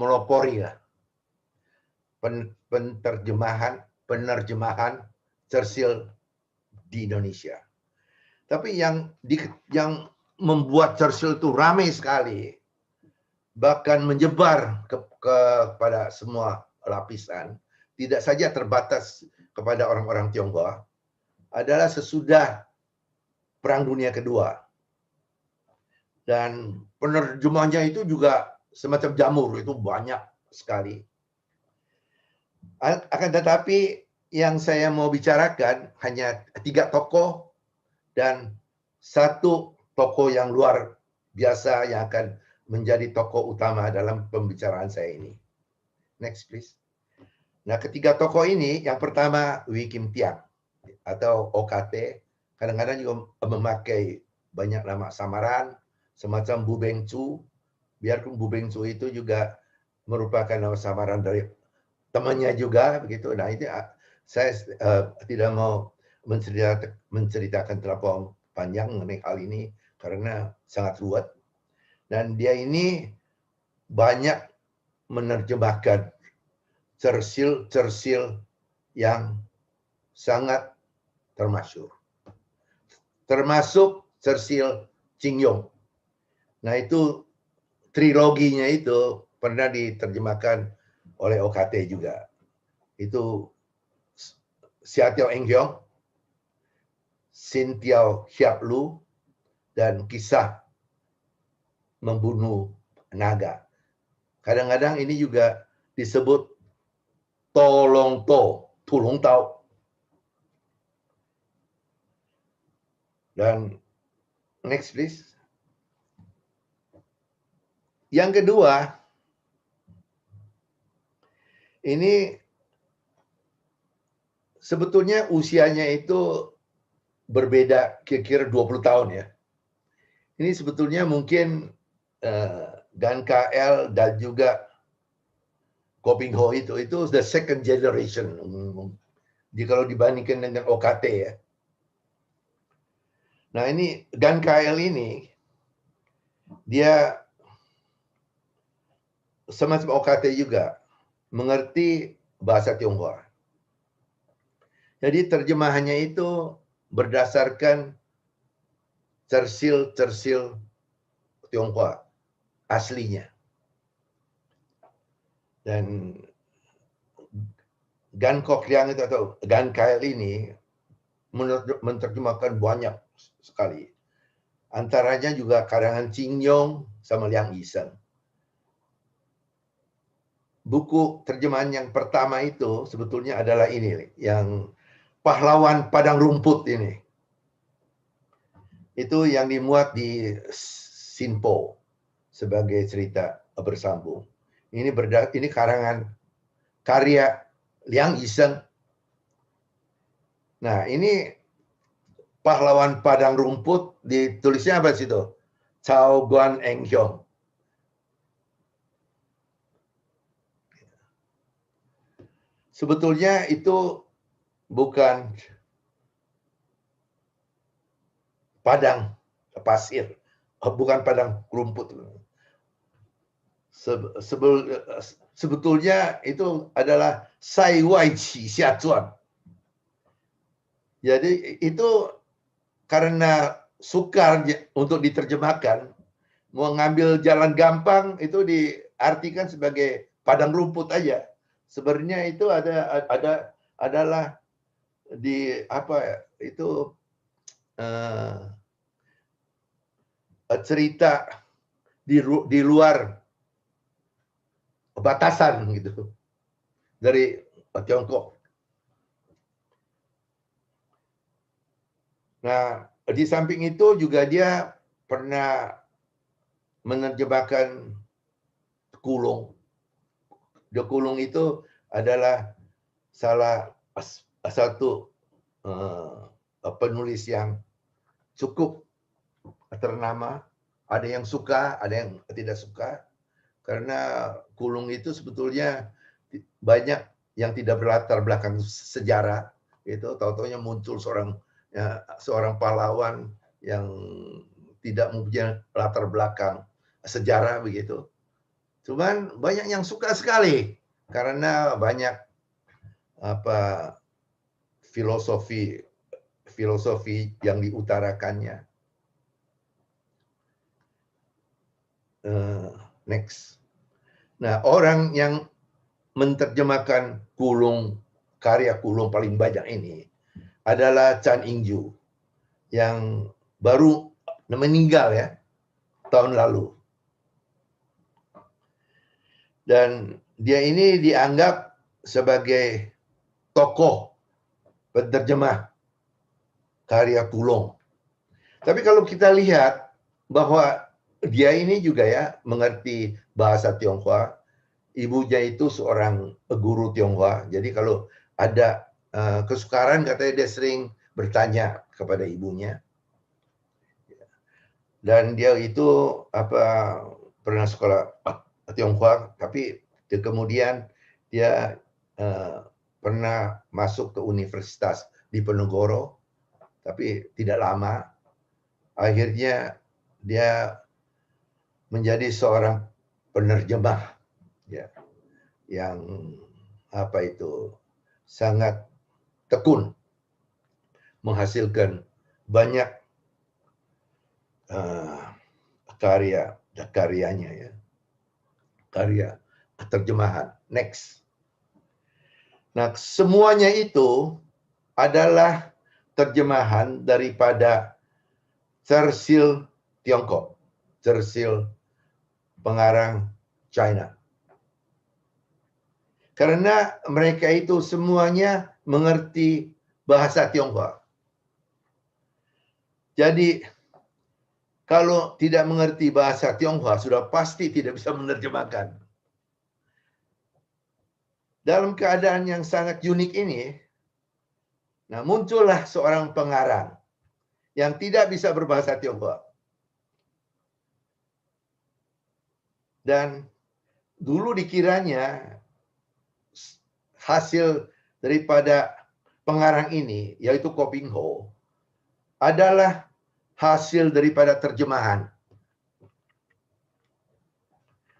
monopoli lah penerjemahan Churchill di Indonesia. Tapi yang membuat Churchill itu ramai sekali, bahkan menyebar kepada semua lapisan, tidak saja terbatas kepada orang-orang Tionghoa, adalah sesudah Perang Dunia Kedua. Dan penerjemahnya itu juga semacam jamur, itu banyak sekali. Akan tetapi yang saya mau bicarakan hanya 3 tokoh dan 1 tokoh yang luar biasa yang akan menjadi tokoh utama dalam pembicaraan saya ini. Next please. Nah, ketiga tokoh ini, yang pertama Wee Kim Tian atau OKT, kadang-kadang juga memakai banyak nama samaran semacam Bu Beng Chu, biarpun Bu Beng Chu itu juga merupakan nama samaran dari temannya juga begitu. Nah, itu saya tidak mau menceritakan terlalu panjang mengenai hal ini karena sangat ruwet. Dan dia ini banyak menerjemahkan Churchill yang sangat termasyhur. Termasuk Churchill Ching Yong. Nah, itu triloginya itu pernah diterjemahkan oleh OKT juga. Itu Sia Tiao Eng Hiong, Sin Tiao Hiap Lu, dan Kisah Membunuh Naga. Kadang-kadang ini juga disebut Tulong Tao. Dan next please. Yang kedua, ini sebetulnya usianya itu berbeda kira-kira 20 tahun ya. Ini sebetulnya mungkin Gan KL dan juga Ko Ping Ho itu the second generation. Kalau dibandingkan dengan OKT ya. Nah, ini Gan KL ini dia semacam OKT juga mengerti bahasa Tionghoa. Jadi terjemahannya itu berdasarkan Churchill Tionghoa aslinya. Dan Gan Kok Liang itu atau Gan Kail ini menerjemahkan banyak sekali. Antaranya juga karangan Ching Yong sama Liang Yiseng. Buku terjemahan yang pertama itu sebetulnya adalah ini, yang Pahlawan Padang Rumput ini. Itu yang dimuat di Sinpo sebagai cerita bersambung. Ini karangan karya Liang Yiseng. Nah, ini Pahlawan Padang Rumput ditulisnya apa sih itu? Cao Guan Eng Hiong. Sebetulnya itu bukan padang pasir, bukan padang rumput. Sebetulnya itu adalah Sai Wai Qi Xia Zuan. Jadi itu karena sukar untuk diterjemahkan, mau ngambil jalan gampang itu diartikan sebagai padang rumput aja. Sebenarnya itu adalah di apa itu cerita di luar batasan gitu dari Tiongkok. Nah, di samping itu juga dia pernah menerjemahkan Kulong. The Kulong itu adalah salah satu penulis yang cukup ternama. Ada yang suka, ada yang tidak suka. Karena Kulong itu sebetulnya banyak yang tidak berlatar belakang sejarah. Itu tahu-taunya muncul seorang pahlawan yang tidak mempunyai latar belakang sejarah begitu. Cuman banyak yang suka sekali karena banyak apa filosofi filosofi yang diutarakannya. Next. Nah, orang yang menerjemahkan karya Kulung paling banyak ini adalah Chan Ingju yang baru meninggal ya tahun lalu. Dan dia ini dianggap sebagai tokoh penerjemah karya Kulung. Tapi kalau kita lihat bahwa dia ini juga ya mengerti bahasa Tionghoa, ibunya itu seorang guru Tionghoa. Jadi kalau ada kesukaran katanya dia sering bertanya kepada ibunya. Dan dia itu pernah sekolah Tionghoa, tapi kemudian dia pernah masuk ke universitas di Penogoro, tapi tidak lama. Akhirnya dia menjadi seorang penerjemah ya, yang sangat tekun, menghasilkan banyak karyanya ya, karya terjemahan. Next. Nah, semuanya itu adalah terjemahan daripada Cersil Tiongkok, Cersil pengarang China. Karena mereka itu semuanya mengerti bahasa Tionghoa. Jadi kalau tidak mengerti bahasa Tionghoa sudah pasti tidak bisa menerjemahkan. Dalam keadaan yang sangat unik ini, nah muncullah seorang pengarang yang tidak bisa berbahasa Tionghoa. Dan dulu dikiranya hasil daripada pengarang ini, yaitu Ko Ping Ho, adalah hasil daripada terjemahan.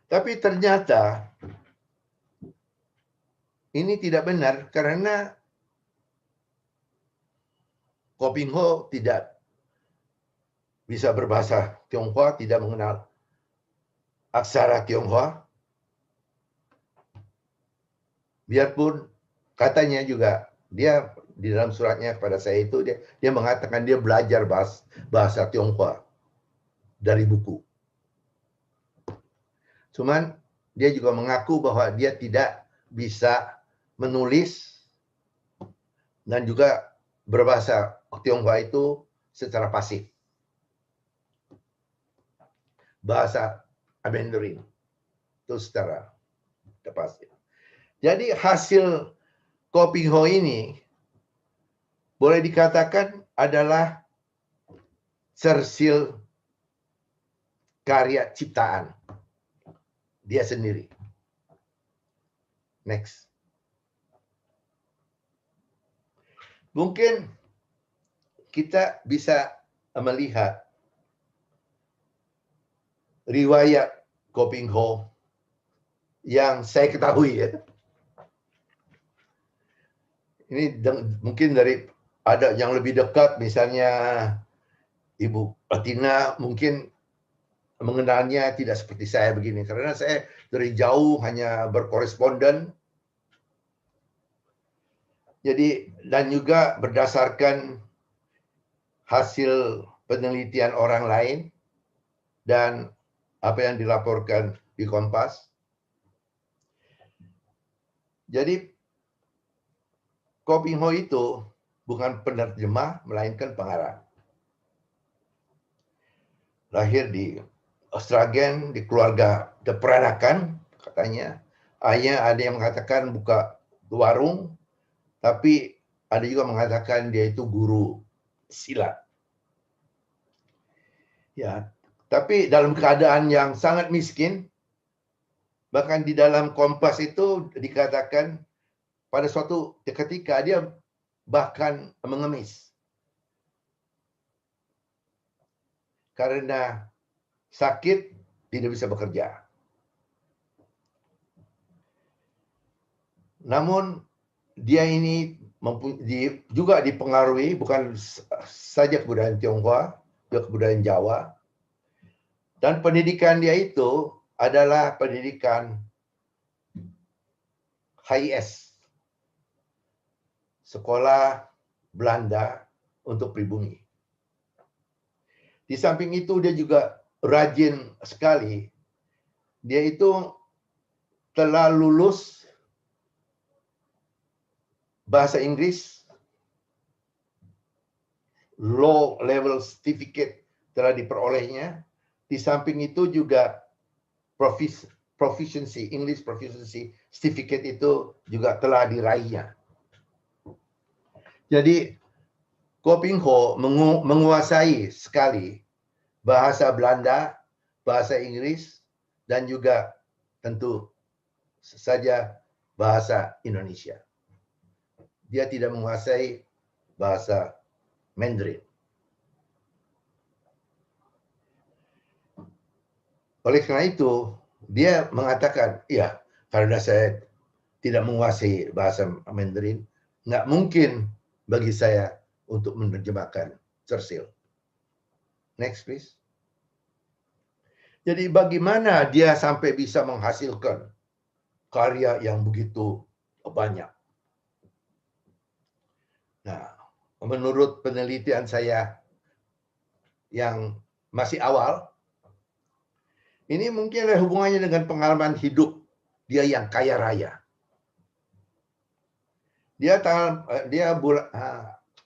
Tapi ternyata ini tidak benar karena Ko Ping Ho tidak bisa berbahasa Tionghoa, tidak mengenal aksara Tionghoa. Biarpun katanya juga dia di dalam suratnya kepada saya itu dia mengatakan dia belajar bahasa Tionghoa dari buku. Cuman dia juga mengaku bahwa dia tidak bisa menulis dan juga berbahasa Tionghoa itu secara pasif. Bahasa Mandarin itu secara pasif. Jadi hasil Ko Ping Ho ini boleh dikatakan adalah cersil karya ciptaan dia sendiri. Next. Mungkin kita bisa melihat riwayat Ko Ping Ho yang saya ketahui ya. Ini mungkin dari ada yang lebih dekat, misalnya Ibu Atina mungkin mengenalnya tidak seperti saya begini. Karena saya dari jauh hanya berkoresponden. Jadi, dan juga berdasarkan hasil penelitian orang lain dan apa yang dilaporkan di Kompas. Jadi, Ko Ping Ho itu bukan penerjemah, melainkan pengarang. Lahir di Austragen, di keluarga peranakan, katanya. Ayah ada yang mengatakan buka warung, tapi ada juga mengatakan dia itu guru silat. Ya, tapi dalam keadaan yang sangat miskin, bahkan di dalam Kompas itu dikatakan pada suatu ketika dia bahkan mengemis karena sakit, tidak bisa bekerja. Namun dia ini juga dipengaruhi bukan saja kebudayaan Tionghoa, juga kebudayaan Jawa. Dan pendidikan dia itu adalah pendidikan HIS, sekolah Belanda untuk pribumi. Di samping itu dia juga rajin sekali. Dia itu telah lulus bahasa Inggris, low level certificate telah diperolehnya. Di samping itu juga proficiency, English proficiency certificate itu juga telah diraihnya. Jadi Ko Ping Ho menguasai sekali bahasa Belanda, bahasa Inggris, dan juga tentu saja bahasa Indonesia. Dia tidak menguasai bahasa Mandarin. Oleh karena itu, dia mengatakan, ya, karena saya tidak menguasai bahasa Mandarin, nggak mungkin bagi saya untuk menerjemahkan Churchill. Next, please. Jadi bagaimana dia sampai bisa menghasilkan karya yang begitu banyak? Nah, menurut penelitian saya yang masih awal, ini mungkin ada hubungannya dengan pengalaman hidup dia yang kaya raya. Dia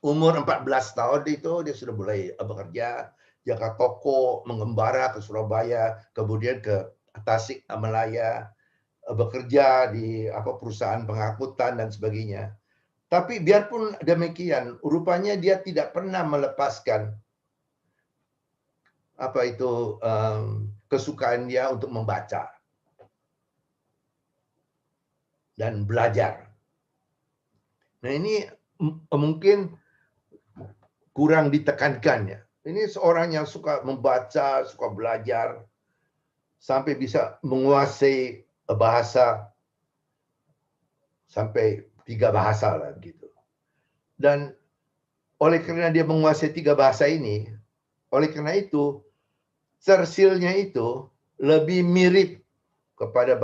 umur 14 tahun itu dia sudah mulai bekerja, jaga toko, mengembara ke Surabaya, kemudian ke Tasik Malaya, bekerja di perusahaan pengangkutan dan sebagainya. Tapi biarpun demikian, rupanya dia tidak pernah melepaskan kesukaan dia untuk membaca dan belajar. Nah, ini mungkin kurang ditekankan ya. Ini seorang yang suka membaca, suka belajar, sampai bisa menguasai bahasa sampai 3 bahasa lah gitu. Dan oleh karena dia menguasai 3 bahasa ini, oleh karena itu Churchill-nya itu lebih mirip kepada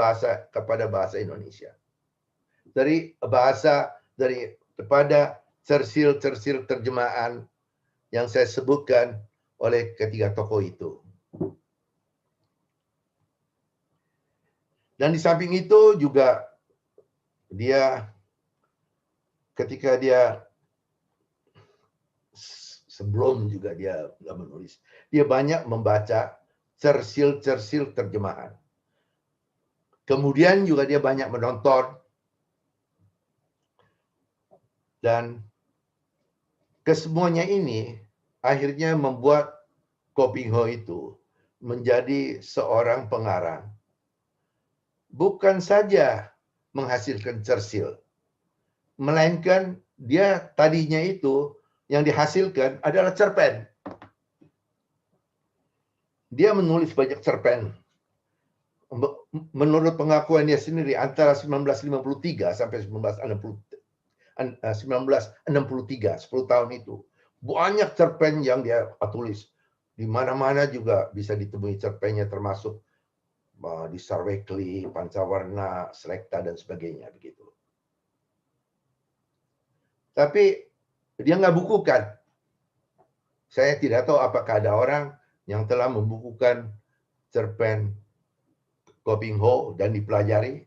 bahasa Indonesia. Daripada Churchill terjemahan yang saya sebutkan oleh ketiga tokoh itu. Dan di samping itu juga ketika dia sebelum juga dia menulis, dia banyak membaca Churchill terjemahan. Kemudian juga dia banyak menonton, dan kesemuanya ini akhirnya membuat Ko Ping Ho itu menjadi seorang pengarang. Bukan saja menghasilkan Churchill, melainkan dia tadinya itu yang dihasilkan adalah cerpen. Dia menulis banyak cerpen. Menurut pengakuan dia sendiri, antara 1953 sampai 1963, 10 tahun itu, banyak cerpen yang dia tulis. Di mana-mana juga bisa ditemui cerpennya, termasuk di Star Weekly, Pancawarna, Selekta, dan sebagainya begitu. Tapi dia nggak bukukan. Saya tidak tahu apakah ada orang yang telah membukukan cerpen Ko Ping Ho dan dipelajari.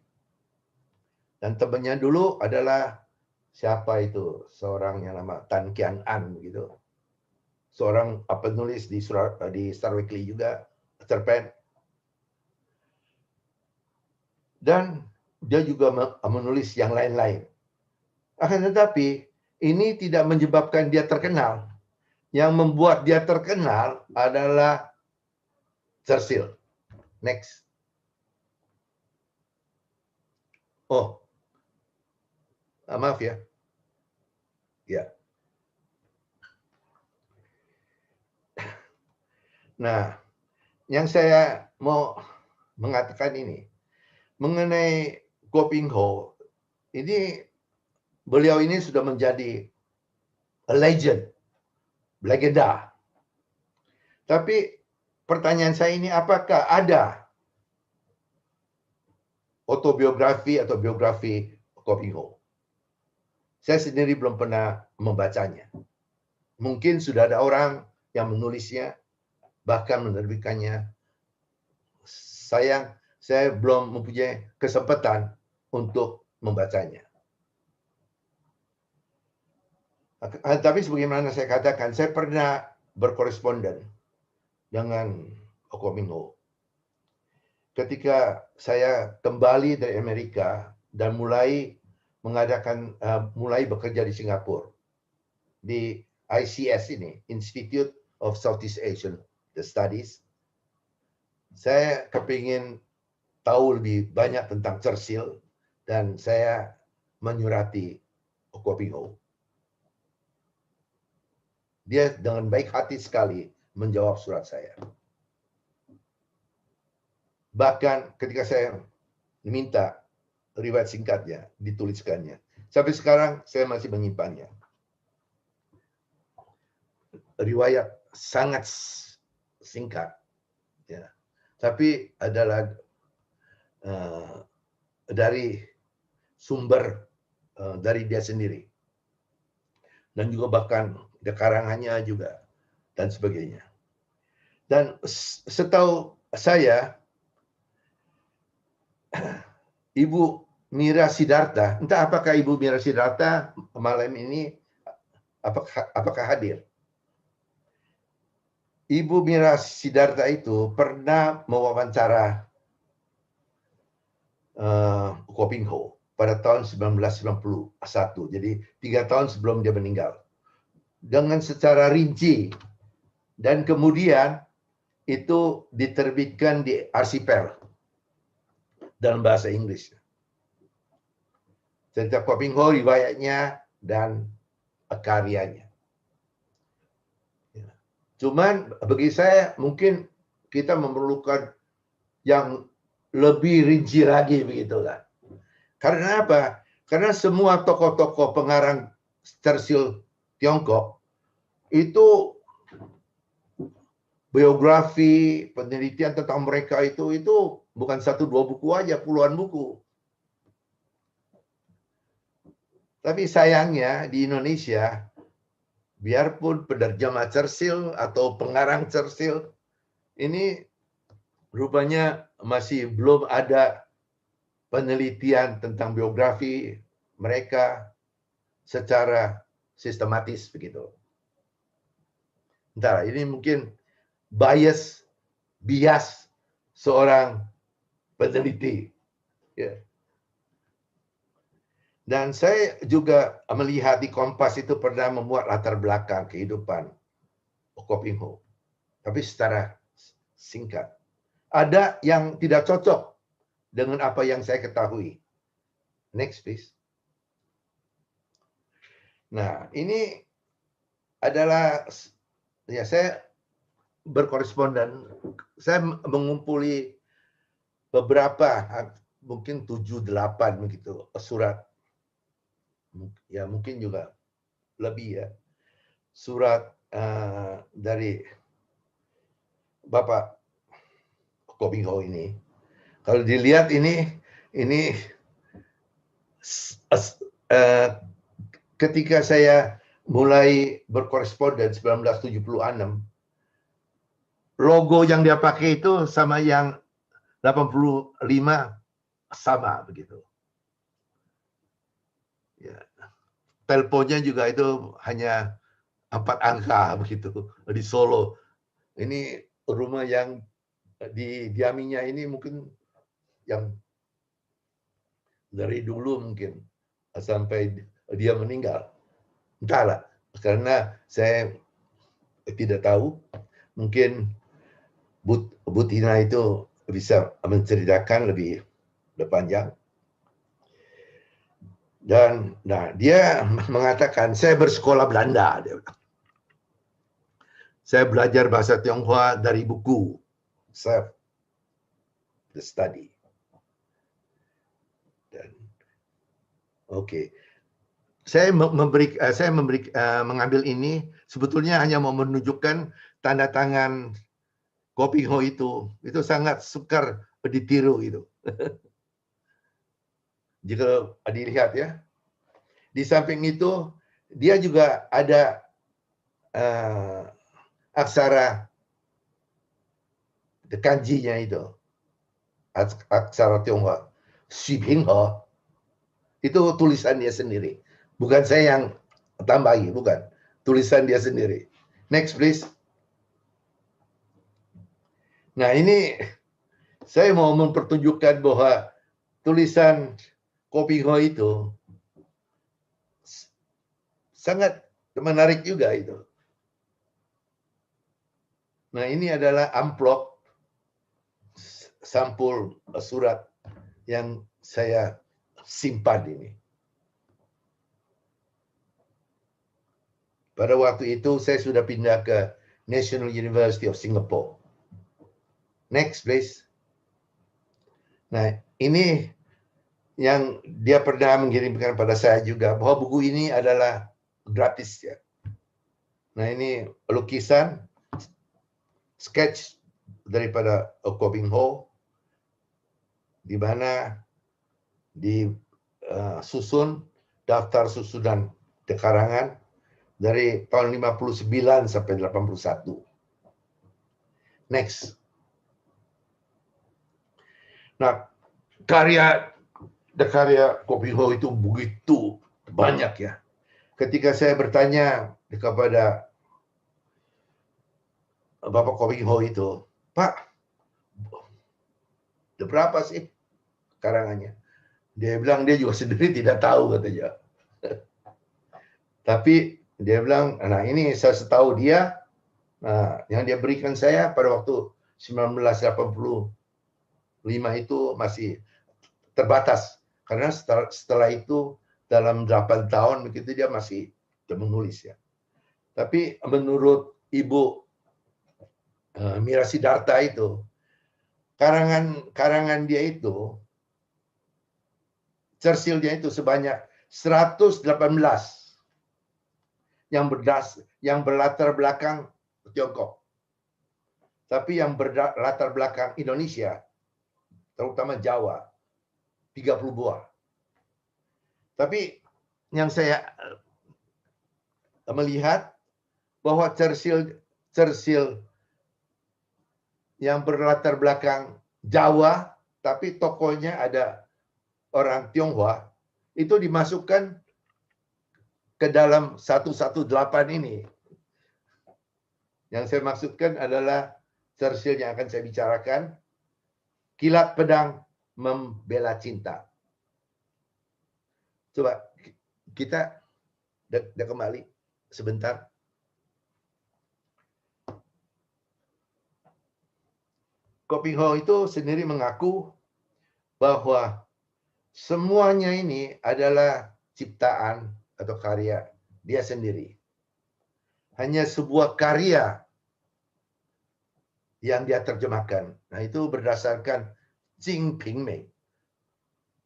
Dan temannya dulu adalah siapa itu? Seorang yang nama Tan Kian An gitu. Seorang penulis di Star Weekly juga, cerpen. Dan dia juga menulis yang lain-lain. Akan tetapi, ini tidak menyebabkan dia terkenal. Yang membuat dia terkenal adalah Churchill. Next. Oh, maaf ya. Ya. Nah, yang saya mau mengatakan ini mengenai Ko Ping Ho, ini beliau ini sudah menjadi a legend, legenda. Tapi pertanyaan saya ini, apakah ada autobiografi atau biografi Koh Ping Ho? Saya sendiri belum pernah membacanya. Mungkin sudah ada orang yang menulisnya, bahkan menerbitkannya. Sayang, saya belum mempunyai kesempatan untuk membacanya. Tapi sebagaimana saya katakan, saya pernah berkoresponden dengan Koh Ping Ho. Ketika saya kembali dari Amerika dan mulai bekerja di Singapura, di ICS ini, Institute of Southeast Asian Studies, saya kepingin tahu lebih banyak tentang Churchill dan saya menyurati Koh Ping Ho. Dia dengan baik hati sekali menjawab surat saya. Bahkan ketika saya minta riwayat singkatnya, dituliskannya. Sampai sekarang saya masih menyimpannya. Riwayat sangat singkat, ya. Tapi adalah dari sumber dari dia sendiri. Dan juga bahkan karangannya juga dan sebagainya. Dan setahu saya, Ibu Mira Siddhartha, entah apakah Ibu Mira Siddhartha malam ini apakah hadir? Ibu Mira Siddhartha itu pernah mewawancara Koh Ping Ho pada tahun 1991. Jadi 3 tahun sebelum dia meninggal. Dengan secara rinci. Dan kemudian itu diterbitkan di Arsipel dalam bahasa Inggris. Cerita Koh Ping Ho, riwayatnya dan karyanya. Cuman bagi saya mungkin kita memerlukan yang lebih rinci lagi begitulah. Karena apa? Karena semua tokoh-tokoh pengarang Churchill Tiongkok itu biografi, penelitian tentang mereka itu bukan 1-2 buku aja, puluhan buku. Tapi sayangnya di Indonesia, biarpun penerjemah Churchill atau pengarang Churchill, ini rupanya masih belum ada penelitian tentang biografi mereka secara sistematis begitu. Entah, ini mungkin bias seorang peneliti. Ya. Dan saya juga melihat di Kompas itu pernah memuat latar belakang kehidupan Koh Ping Ho. Tapi secara singkat. Ada yang tidak cocok dengan apa yang saya ketahui. Next, please. Nah, ini adalah, ya saya berkoresponden, saya mengumpuli beberapa, mungkin 7-8 begitu, surat. Ya mungkin juga lebih ya. Surat dari Bapak Koh Ping Ho ini. Kalau dilihat ini ketika saya mulai berkoresponden 1976, logo yang dia pakai itu sama yang 85 sama begitu. Ya. Teleponnya juga itu hanya 4 angka begitu di Solo. Ini rumah yang didiaminya ini mungkin yang dari dulu mungkin sampai dia meninggal. Entahlah, karena saya tidak tahu. Mungkin Bu Tina itu bisa menceritakan lebih panjang. Dan dia mengatakan, saya bersekolah Belanda. Dia bilang. Saya belajar bahasa Tionghoa dari buku. Self study. Dan Oke. Mengambil ini sebetulnya hanya mau menunjukkan tanda tangan Kopi Ho itu sangat sukar ditiru itu. Jika dilihat ya. Di samping itu dia juga ada aksara kanjinya itu. Aksara Tionghoa. Xu Pinghe. Itu tulisan dia sendiri. Bukan saya yang tambahi, bukan. Tulisan dia sendiri. Next please. Nah ini saya mau mempertunjukkan bahwa tulisan Kopi Ho itu sangat menarik juga itu. Nah ini adalah amplop sampul surat yang saya simpan ini. Pada waktu itu saya sudah pindah ke National University of Singapore. Next please. Nah ini yang dia pernah mengirimkan pada saya juga, bahwa buku ini adalah gratis ya. Nah ini lukisan, sketch daripada Koh Ping Ho, di mana disusun daftar susunan karangan dari tahun 59 sampai 81. Next. Nah, karya Koh Ping Ho itu begitu banyak ya. Ketika saya bertanya kepada Bapak Koh Ping Ho itu, Pak, berapa sih karangannya? Dia bilang dia juga sendiri tidak tahu katanya. Tapi dia bilang, nah ini saya setahu dia, nah, yang dia berikan saya pada waktu 1985 itu masih terbatas. Karena setelah itu dalam 8 tahun begitu dia masih menulis ya. Tapi menurut Ibu Mira Siddhartha itu, karangan dia itu, cersilnya itu sebanyak 118 yang berlatar belakang Tiongkok. Tapi yang berlatar belakang Indonesia, terutama Jawa, 30 buah. Tapi yang saya melihat bahwa cersil yang berlatar belakang Jawa, tapi tokohnya ada orang Tionghoa, itu dimasukkan ke dalam 118 ini. Yang saya maksudkan adalah cersil yang akan saya bicarakan, Kilat Pedang Membela Cinta. Coba kita kembali sebentar. Koh Ping Ho itu sendiri mengaku bahwa semuanya ini adalah ciptaan atau karya dia sendiri. Hanya sebuah karya yang dia terjemahkan. Nah, itu berdasarkan Jing Ping Mei,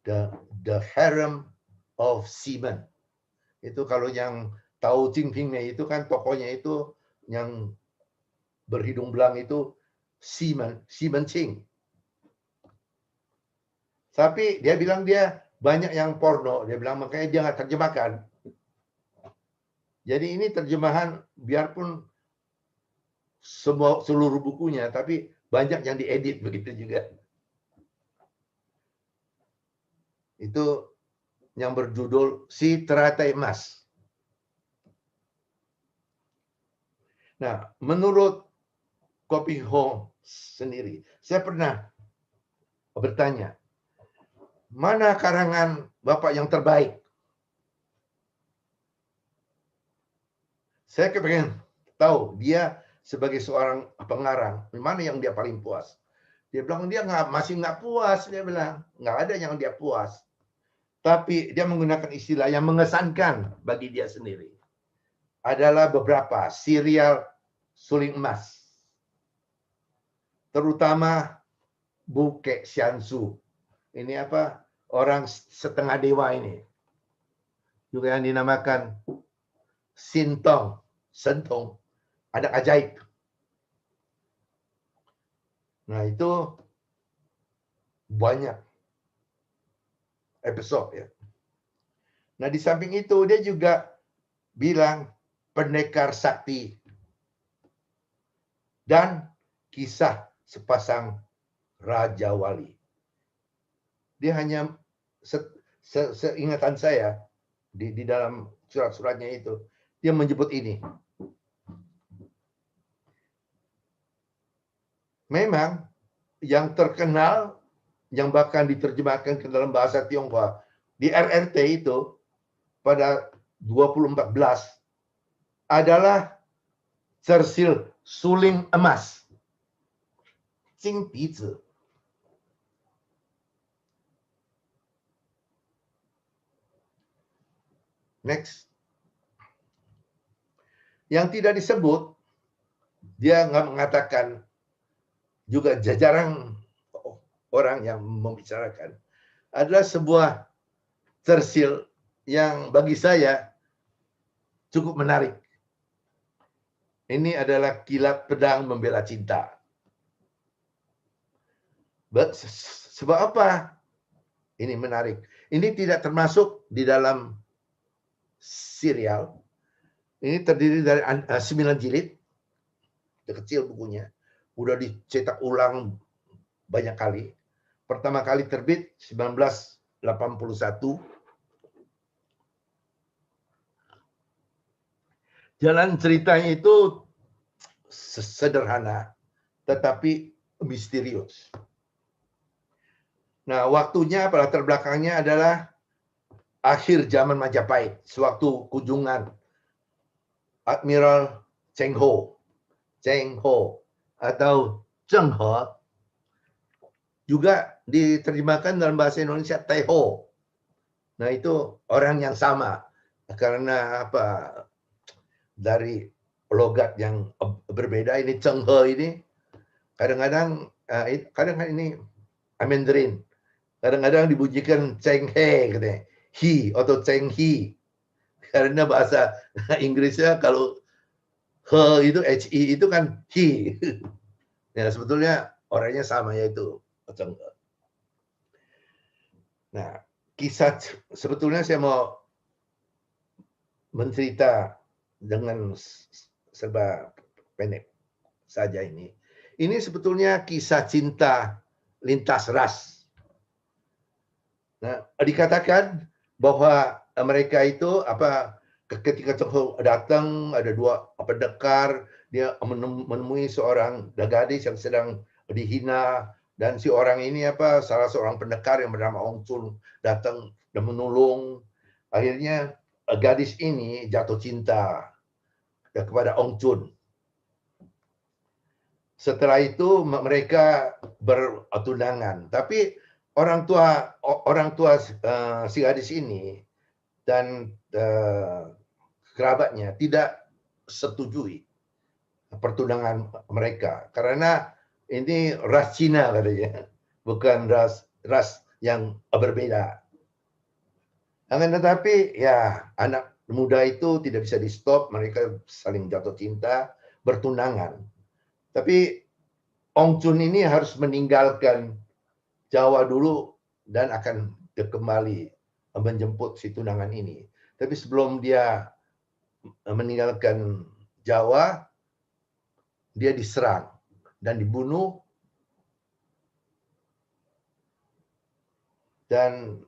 the Harem of Seamen. Itu kalau yang tahu Jing Ping Mei itu kan tokohnya itu yang berhidung belang itu Seamen Ching. Tapi dia bilang dia banyak yang porno, dia bilang makanya dia nggak terjemahkan. Jadi ini terjemahan biarpun seluruh bukunya, tapi banyak yang diedit begitu juga. Itu yang berjudul Si Teratai Emas. Nah, menurut Koh Ping Ho sendiri, saya pernah bertanya, mana karangan Bapak yang terbaik? Saya kepengen tahu dia sebagai seorang pengarang, mana yang dia paling puas. Dia bilang dia masih nggak puas, dia bilang nggak ada yang dia puas. Tapi dia menggunakan istilah yang mengesankan bagi dia sendiri. Adalah beberapa serial suling emas. Terutama Bu Kek Siansu. Ini apa? Orang setengah dewa ini. juga yang dinamakan Sintong, Sentong, anak ajaib. Nah, itu banyak episode ya. Nah, di samping itu dia juga bilang pendekar sakti dan kisah sepasang raja wali. Dia hanya seingatan saya di dalam surat-suratnya itu, dia menyebut ini. Memang yang terkenal, yang bahkan diterjemahkan ke dalam bahasa Tionghoa di RRT itu pada 2014 adalah Cersil Suling Emas, Jing Bizi. Next. Yang tidak disebut, dia nggak mengatakan, juga jarang orang yang membicarakan, adalah sebuah cersil yang bagi saya cukup menarik. Ini adalah Kilat Pedang Membela Cinta. Sebab apa ini menarik? Ini tidak termasuk di dalam serial. Ini terdiri dari 9 jilid. Kecil bukunya. Udah dicetak ulang banyak kali. Pertama kali terbit 1981. Jalan ceritanya itu sederhana, tetapi misterius. Nah, waktunya pada latar belakangnya adalah akhir zaman Majapahit, sewaktu kunjungan Admiral Cheng Ho atau Zheng He, juga diterjemahkan dalam bahasa Indonesia Tai Ho. Nah, itu orang yang sama karena apa? Dari logat yang berbeda. Ini Cheng He ini kadang-kadang ini Mandarin. Kadang-kadang dibunyikan Cheng He katanya. He atau Cheng He. Karena bahasa Inggrisnya kalau he itu HI itu kan he. Ya, sebetulnya orangnya sama, yaitu Cheng He. Nah, kisah sebetulnya saya mau mencerita dengan serba pendek saja ini. Ini sebetulnya kisah cinta lintas ras. Nah, dikatakan bahwa mereka itu ketika datang ada dua pendekar, dia menemui seorang gadis yang sedang dihina, dan si orang ini salah seorang pendekar yang bernama Ong Chun datang dan menolong. Akhirnya gadis ini jatuh cinta kepada Ong Chun. Setelah itu mereka bertunangan, tapi orang tua si gadis ini dan kerabatnya tidak setujui pertunangan mereka karena ini ras Cina katanya, bukan ras yang berbeda. Akan tetapi ya anak muda itu tidak bisa di stop, mereka saling jatuh cinta, bertunangan. Tapi Ong Chun ini harus meninggalkan Jawa dulu dan akan kembali menjemput si tunangan ini. Tapi sebelum dia meninggalkan Jawa, dia diserang dan dibunuh, dan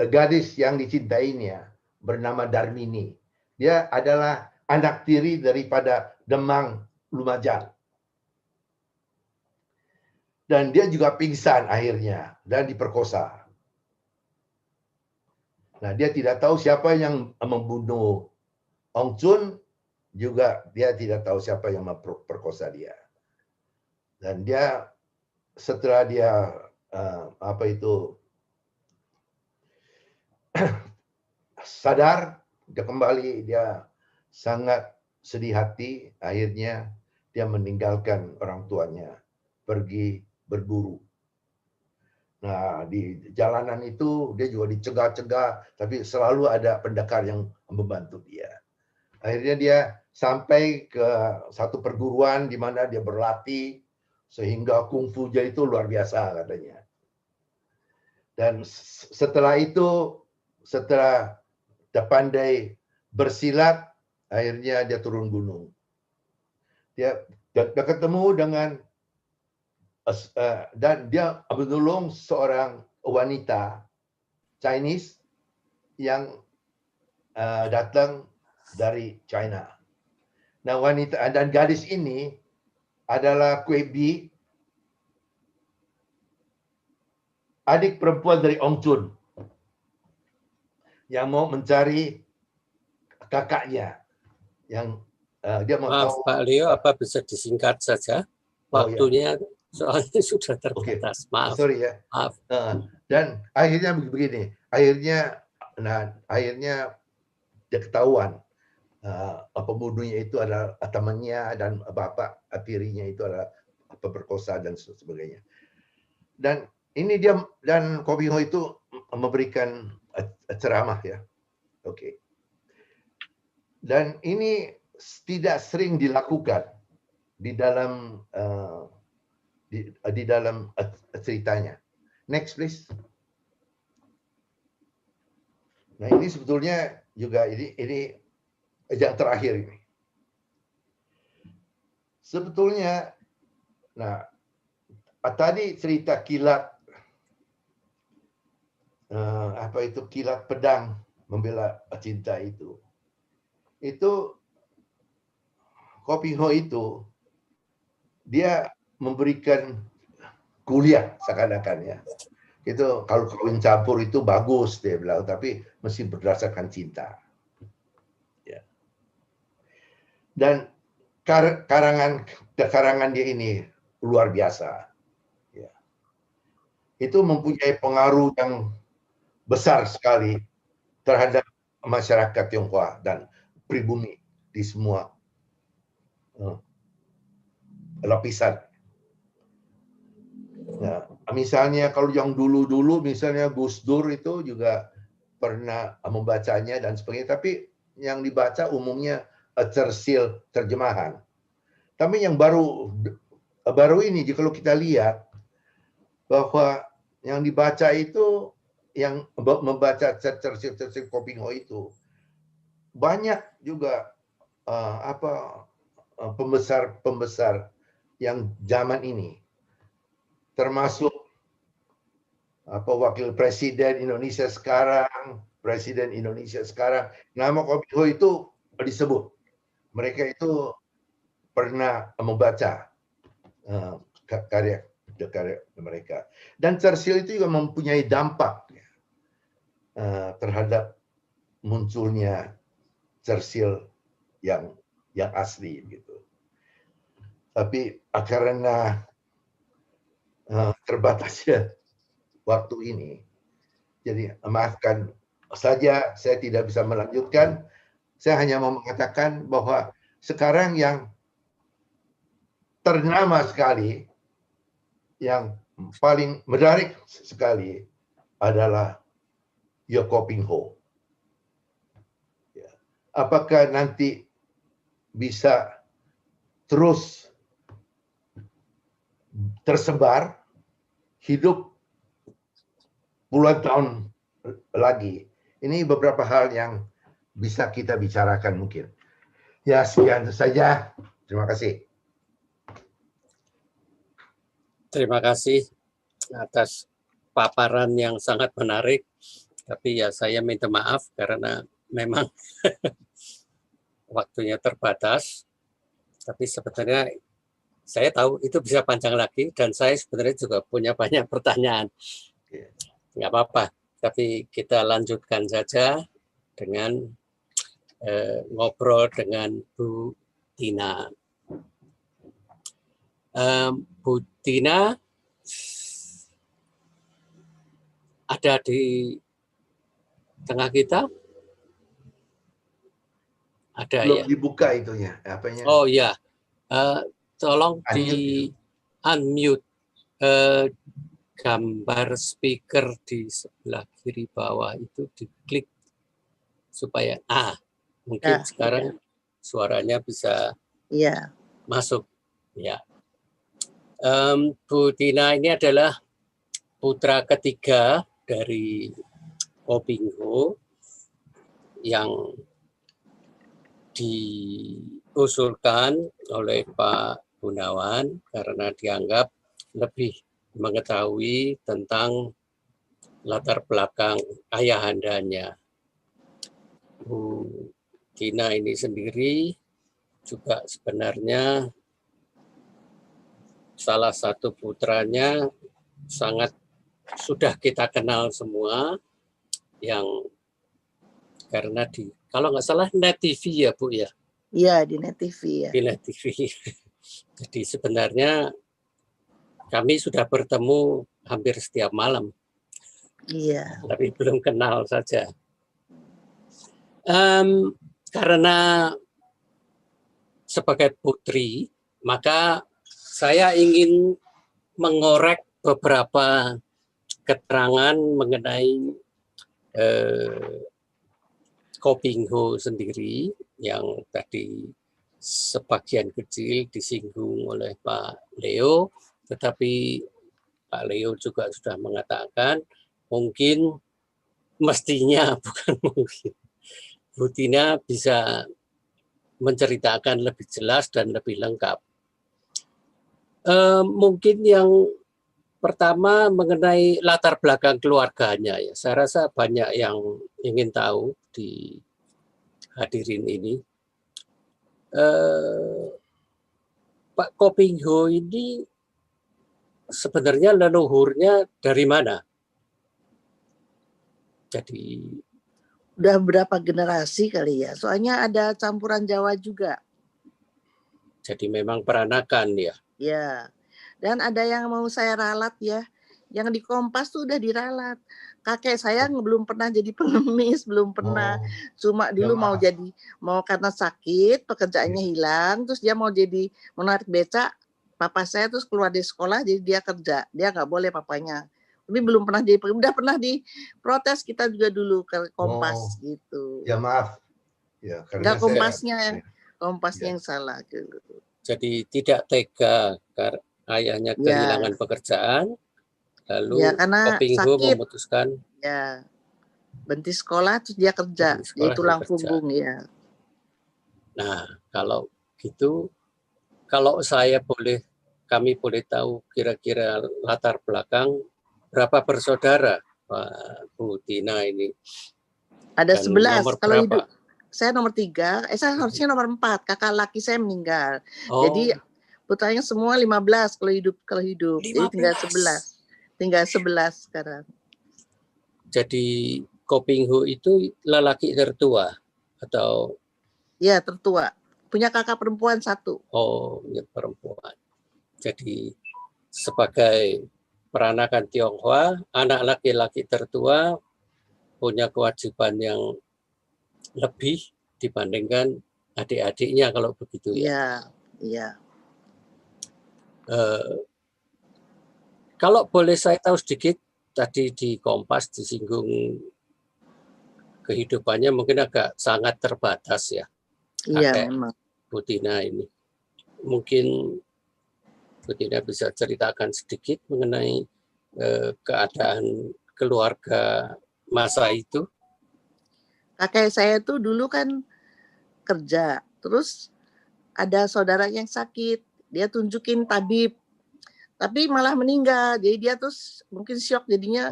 gadis yang dicintainya bernama Darmini. Dia adalah anak tiri daripada Demang Lumajang. Dan dia juga pingsan akhirnya dan diperkosa. Nah, dia tidak tahu siapa yang membunuh Ong Chun, juga dia tidak tahu siapa yang memperkosa dia. Dan dia setelah dia sadar, dia kembali, dia sangat sedih hati. Akhirnya dia meninggalkan orang tuanya, pergi berburu. Nah, di jalanan itu dia juga dicegah-cegah, tapi selalu ada pendekar yang membantu dia. Akhirnya dia sampai ke satu perguruan di mana dia berlatih, sehingga kungfu dia itu luar biasa katanya. Dan setelah itu, setelah dia pandai bersilat, akhirnya dia turun gunung. Dia ketemu dengan dan dia menolong seorang wanita Chinese yang datang dari China. Nah, wanita dan gadis ini adalah Kue Bi, adik perempuan dari Ong Chun, yang mau mencari kakaknya, yang dia mau Maaf tahu. Pak Leo, apa bisa disingkat saja? Waktunya soalnya sudah terbatas. Maaf. Sorry ya. Maaf. Dan akhirnya begini, akhirnya dia ketahuan pembunuhnya itu adalah temannya dan bapak tirinya itu adalah pemerkosa dan sebagainya. Dan ini dia dan Koh Ping Ho itu memberikan ceramah ya. Oke. Dan ini tidak sering dilakukan di dalam di dalam ceritanya. Next please. Nah, ini sebetulnya juga ini yang terakhir ini. Sebetulnya, nah tadi cerita kilat kilat pedang membela cinta itu Koh Ping Ho itu dia memberikan kuliah seakan-akan ya. Itu kalau kawin campur itu bagus dia bilang, tapi mesti berdasarkan cinta. Ya. Dan karangan dia ini luar biasa. Ya. Itu mempunyai pengaruh yang besar sekali terhadap masyarakat Tionghoa dan pribumi di semua lapisan. Nah, misalnya kalau yang dulu-dulu misalnya Gus Dur itu juga pernah membacanya dan sebagainya, tapi yang dibaca umumnya cersil terjemahan. Tapi yang baru ini kalau kita lihat bahwa yang dibaca itu yang membaca cersil Koh Ping Ho itu banyak juga pembesar yang zaman ini, termasuk wakil presiden Indonesia sekarang, presiden Indonesia sekarang, nama Koh Ping Ho itu disebut. Mereka itu pernah membaca karya mereka. Dan cersil itu juga mempunyai dampak terhadap munculnya cersil yang asli gitu. Tapi karena terbatasnya waktu ini, jadi maafkan saja saya tidak bisa melanjutkan. Saya hanya mau mengatakan bahwa sekarang yang ternama sekali, yang paling menarik sekali adalah Koh Ping Ho. Apakah nanti bisa terus tersebar, hidup puluhan tahun lagi? Ini beberapa hal yang bisa kita bicarakan mungkin. Ya, sekian saja. Terima kasih. Terima kasih atas paparan yang sangat menarik. Tapi ya saya minta maaf karena memang waktunya terbatas. Tapi sebenarnya saya tahu itu bisa panjang lagi dan saya sebenarnya juga punya banyak pertanyaan. Nggak apa-apa, tapi kita lanjutkan saja dengan ngobrol dengan Bu Tina. Bu Tina ada di tengah kita? Ada belum ya? Dibuka itunya, apanya? Oh ya, tolong di unmute gambar speaker di sebelah kiri bawah itu diklik supaya mungkin sekarang suaranya bisa masuk ya. Bu Tina ini adalah putra ketiga dari Ko Ping Ho yang diusulkan oleh Pak Gunawan karena dianggap lebih mengetahui tentang latar belakang ayahandanya. Bu Tina ini sendiri juga sebenarnya salah satu putranya sangat sudah kita kenal semua, yang karena kalau nggak salah Net TV ya Bu ya? Iya, di Net TV ya. Di Net TV. Jadi sebenarnya kami sudah bertemu hampir setiap malam. Iya. Tapi belum kenal saja. Karena sebagai putri, maka saya ingin mengorek beberapa keterangan mengenai Ko Ping Ho sendiri yang tadi sebagian kecil disinggung oleh Pak Leo, tetapi Pak Leo juga sudah mengatakan mungkin mestinya, bukan mungkin, Bu Tina bisa menceritakan lebih jelas dan lebih lengkap. Mungkin yang pertama mengenai latar belakang keluarganya ya. Saya rasa banyak yang ingin tahu di hadirin ini. Pak Ko Ping Ho ini sebenarnya leluhurnya dari mana? Jadi udah berapa generasi kali ya? Soalnya ada campuran Jawa juga. Jadi memang peranakan ya. Ya. Dan ada yang mau saya ralat ya. Yang di Kompas tuh udah diralat. Kakek saya belum pernah jadi pengemis, belum pernah. Cuma dulu mau karena sakit, pekerjaannya hilang, terus dia mau jadi menarik becak. Papa saya terus keluar dari sekolah, jadi dia kerja. Dia nggak boleh papanya. Tapi belum pernah jadi, udah pernah diprotes kita juga dulu ke Kompas gitu. Ya maaf. Ya, karena nggak Kompasnya yang salah gitu. Jadi tidak tega karena ayahnya kehilangan pekerjaan, lalu Ko Ping Ho memutuskan berhenti sekolah terus dia kerja, jadi tulang punggung ya. Nah, kalau gitu, kalau kami boleh tahu kira-kira latar belakang berapa bersaudara Pak Bu Tina ini? Ada 11 kalau hidup. Saya nomor 3, saya harusnya nomor 4. Kakak laki saya meninggal. Jadi putranya semua 15 kalau hidup. 15. Jadi tinggal 11 sekarang. Jadi Ko Ping Ho itu lelaki tertua atau? Ya, tertua. Punya kakak perempuan 1. Oh, ya perempuan. Jadi sebagai peranakan Tionghoa, anak laki-laki tertua punya kewajiban yang lebih dibandingkan adik-adiknya kalau begitu ya. Iya. Kalau boleh saya tahu sedikit, tadi di Kompas disinggung kehidupannya mungkin agak sangat terbatas ya. Iya memang. Bu Tina ini. Mungkin Bu Tina bisa ceritakan sedikit mengenai keadaan keluarga masa itu. Kakek saya tuh dulu kan kerja, terus ada saudara yang sakit, dia tunjukin tabib, tapi malah meninggal. Jadi dia tuh mungkin syok jadinya,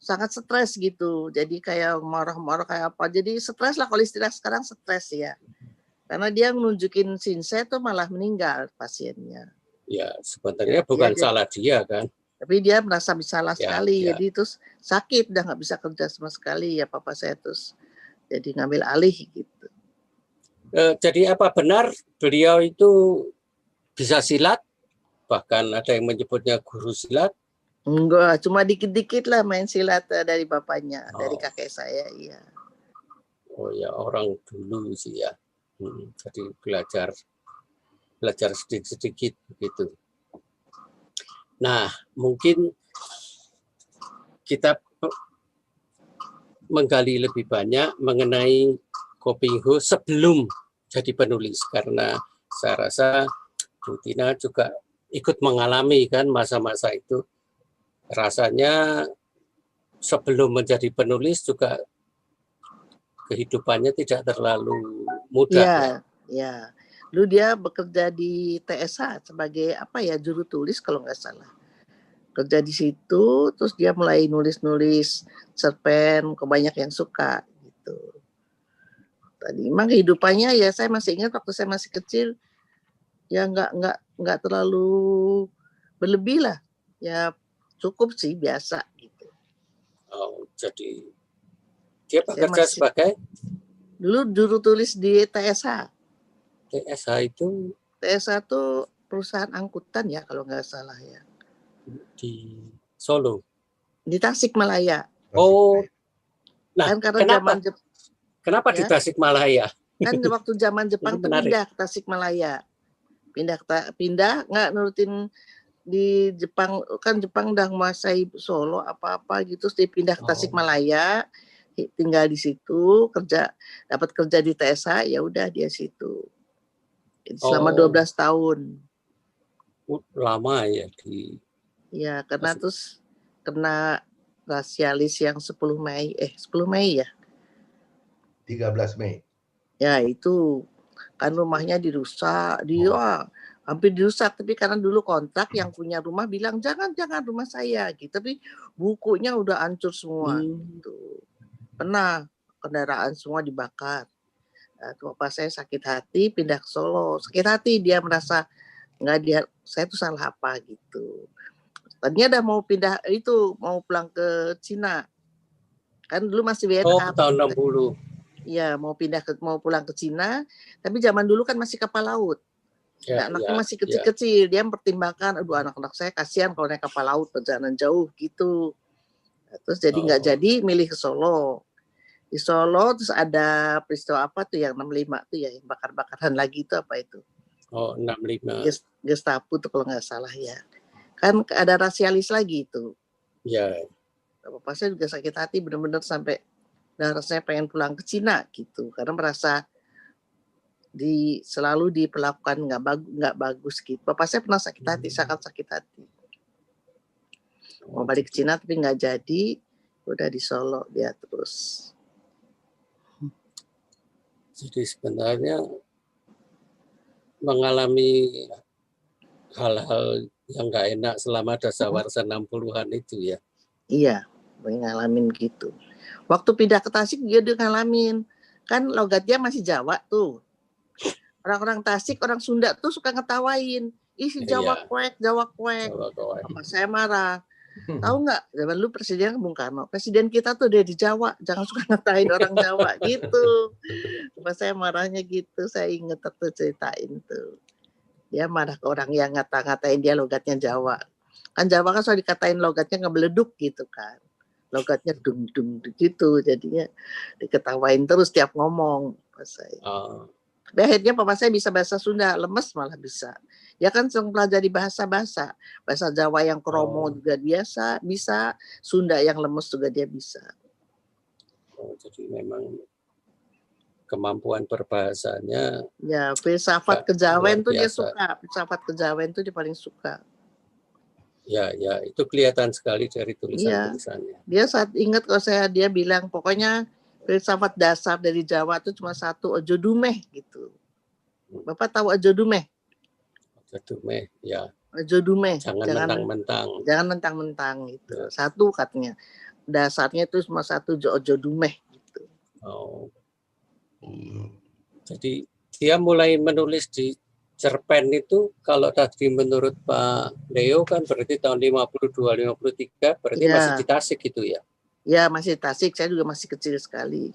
sangat stres gitu. Jadi kayak marah-marah kayak apa. Jadi stres lah, kalau istilah sekarang stres ya. Karena dia nunjukin sinse tuh malah meninggal pasiennya. Ya sebenarnya bukan salah dia kan. Tapi dia merasa bersalah sekali, jadi terus sakit, udah nggak bisa kerja sama sekali ya papa saya, terus jadi ngambil alih gitu. Jadi apa benar beliau itu bisa silat? Bahkan ada yang menyebutnya guru silat? Enggak, cuma dikit-dikit lah main silat dari bapaknya, dari kakek saya, iya. Oh ya, orang dulu sih ya. Jadi belajar sedikit-sedikit begitu. Nah, mungkin kita menggali lebih banyak mengenai Ko Ping Hu sebelum jadi penulis, karena saya rasa Bu Tina juga ikut mengalami kan masa-masa itu. Rasanya sebelum menjadi penulis juga kehidupannya tidak terlalu mudah. Ya. Dulu dia bekerja di TSH sebagai juru tulis kalau nggak salah. Kerja di situ, terus dia mulai nulis-nulis cerpen, banyak yang suka gitu. Tadi memang kehidupannya ya saya masih ingat waktu saya masih kecil ya nggak terlalu berlebih lah, ya cukup sih biasa gitu. Oh, jadi dia bekerja sebagai dulu juru tulis di TSH. TSH itu perusahaan angkutan ya kalau nggak salah ya. Di Solo. Di Tasikmalaya. Oh, nah kan karena kenapa di Tasikmalaya? Kan waktu zaman Jepang tuh pindah ke Tasikmalaya. Pindah nggak nurutin di Jepang, kan Jepang udah menguasai Solo apa-apa gitu, terus dia pindah ke Tasikmalaya, tinggal di situ, dapat kerja di TSH, ya udah dia situ. Selama 12 tahun. Lama ya di. Ya, karena terus kena rasialis yang 10 Mei ya. 13 Mei. Ya, itu kan rumahnya dirusak, hampir dirusak, tapi karena dulu kontrak yang punya rumah bilang jangan rumah saya gitu, tapi bukunya udah hancur semua gitu. Pernah kendaraan semua dibakar. Bapak saya sakit hati pindah ke Solo, sakit hati dia merasa saya tuh salah apa gitu. Tadinya udah mau pindah mau pulang ke Cina, kan dulu masih Vietnam. Tahun 60. Iya, mau pulang ke Cina, tapi zaman dulu kan masih kapal laut. Anaknya masih kecil-kecil, dia mempertimbangkan, aduh anak-anak saya kasihan kalau naik kapal laut perjalanan jauh gitu. Terus jadi nggak jadi milih ke Solo. Di Solo terus ada peristiwa apa tuh yang 65 tuh ya, yang bakar-bakaran lagi itu apa itu? 65. Gestapo tuh kalau nggak salah ya. Kan ada rasialis lagi itu. Iya. Bapak saya juga sakit hati benar-benar sampai rasanya pengen pulang ke Cina gitu, karena merasa selalu diperlakukan nggak bagus gitu. Bapak saya pernah sakit hati, sangat sakit hati. Mau balik ke Cina tapi nggak jadi, udah di Solo dia terus. Jadi sebenarnya mengalami hal-hal yang nggak enak selama dasawarsa 60-an itu ya. Iya, ngalamin gitu. Waktu pindah ke Tasik dia ngalamin. Kan logatnya masih Jawa tuh. Orang-orang Tasik, orang Sunda tuh suka ngetawain. Si Jawa kwek. Apa saya marah. Tahu nggak, zaman dulu Presiden Bung Karno, presiden kita tuh dari Jawa, jangan suka ngatain orang Jawa gitu. Pas saya marahnya gitu, saya inget tuh ceritain tuh. Dia marah ke orang yang ngatain dia logatnya Jawa. Kan Jawa kan selalu dikatain logatnya ngebeleduk gitu kan. Logatnya dung gitu, jadinya diketawain terus tiap ngomong pas saya. Akhirnya papa saya bisa bahasa Sunda, lemes malah bisa. Ya kan sering pelajari bahasa Jawa yang kromo juga biasa bisa, Sunda yang lemes juga dia bisa. Jadi memang kemampuan berbahasanya. Ya, filsafat kejawen tuh dia suka, filsafat kejawen tuh dia paling suka. Ya, itu kelihatan sekali dari tulisan-tulisannya. Dia saat ingat kalau dia bilang pokoknya filsafat dasar dari Jawa itu cuma satu, ojo dumeh gitu. Bapak tahu ojo dumeh? Ojo dumeh, ya. Ojo dumeh. Jangan mentang-mentang. Jangan mentang-mentang gitu. Ya. Satu katanya. Dasarnya itu cuma satu, ojo dumeh gitu. Jadi dia mulai menulis di cerpen itu kalau tadi menurut Pak Leo kan berarti tahun 52-53 berarti masih di Tasik gitu ya? Ya masih Tasik, saya juga masih kecil sekali.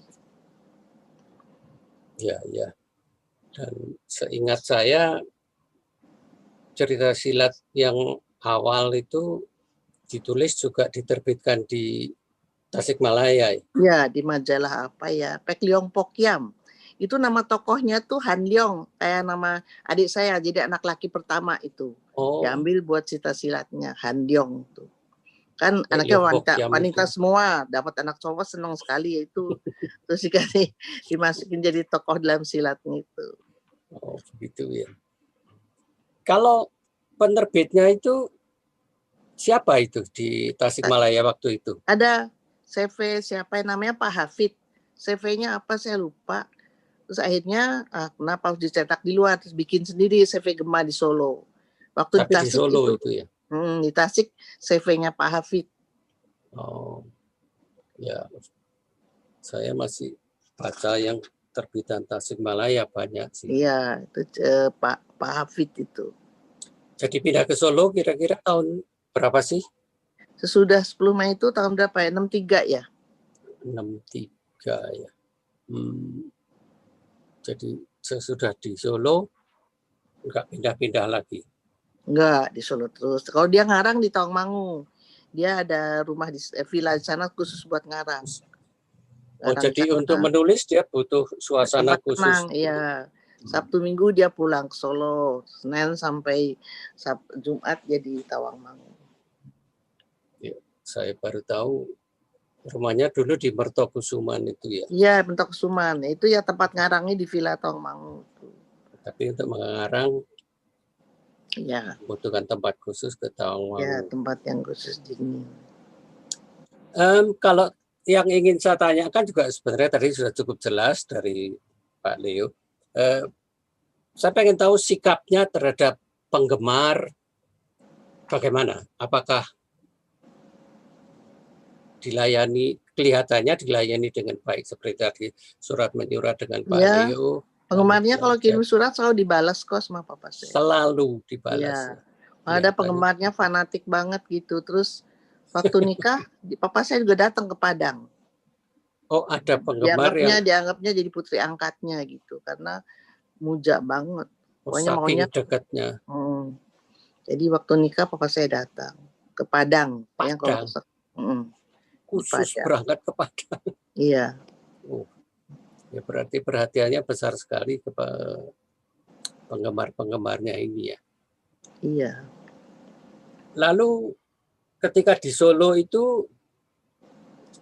Ya. Dan seingat saya cerita silat yang awal itu ditulis juga diterbitkan di Tasikmalaya. Ya di majalah apa ya, Pek Liong Pokyam. Itu nama tokohnya tuh Han Leong, kayak nama adik saya, jadi anak laki pertama itu. Diambil buat cerita silatnya Han Leong tuh. Kan anaknya Yo wanita Hokyam wanita itu. semua, dapat anak cowok senang sekali itu. Terus dimasukin jadi tokoh dalam silatnya itu. Oh, begitu ya. Kalau penerbitnya itu siapa itu di Tasikmalaya waktu itu? Ada CV siapa yang namanya Pak Hafid. CV-nya apa saya lupa. Terus akhirnya kenapa harus dicetak di luar, terus bikin sendiri CV Gema di Solo. Waktu Tapi di di Tasik Solo itu ya. di Tasik CV-nya Pak Hafid. Oh, ya. Saya masih baca yang terbitan Tasikmalaya banyak sih. Iya, itu Pak Hafid itu. Jadi pindah ke Solo kira-kira tahun berapa sih? Sesudah 10 Mei itu tahun berapa ya? 63 ya? 63 ya. Jadi sesudah di Solo enggak pindah-pindah lagi. Enggak, di Solo terus. Kalau dia ngarang di Tawangmangu. Dia ada rumah di villa di sana khusus buat ngarang. Oh, jadi untuk menulis dia butuh suasana khusus. Tenang, iya. Sabtu Minggu dia pulang ke Solo, Senin sampai Jumat dia di Tawangmangu. Ya, saya baru tahu rumahnya dulu di Mertokusuman itu ya. Iya, Mertokusuman. Itu ya tempat ngarangnya di Villa Tawangmangu. Tapi untuk mengarang ya butuhkan tempat khusus ke Tawangmangu. Ya, tempat yang khusus dingin. Kalau yang ingin saya tanyakan juga sebenarnya tadi sudah cukup jelas dari Pak Leo. Saya pengen tahu sikapnya terhadap penggemar bagaimana? Apakah kelihatannya dilayani dengan baik seperti tadi surat menyurat dengan Pak Leo. Penggemarnya kalau kirim surat selalu dibalas kok sama papa saya. Selalu dibalas. Ya. Ada penggemarnya fanatik banget gitu. Terus waktu nikah, papa saya juga datang ke Padang. Oh, ada penggemar dianggapnya jadi putri angkatnya gitu karena muja banget. Pokoknya maunya dekatnya. Jadi waktu nikah papa saya datang ke Padang. Khusus berangkat ke Padang. Iya. Ya berarti perhatiannya besar sekali kepada penggemar-penggemarnya ini ya. Iya. Lalu ketika di Solo itu,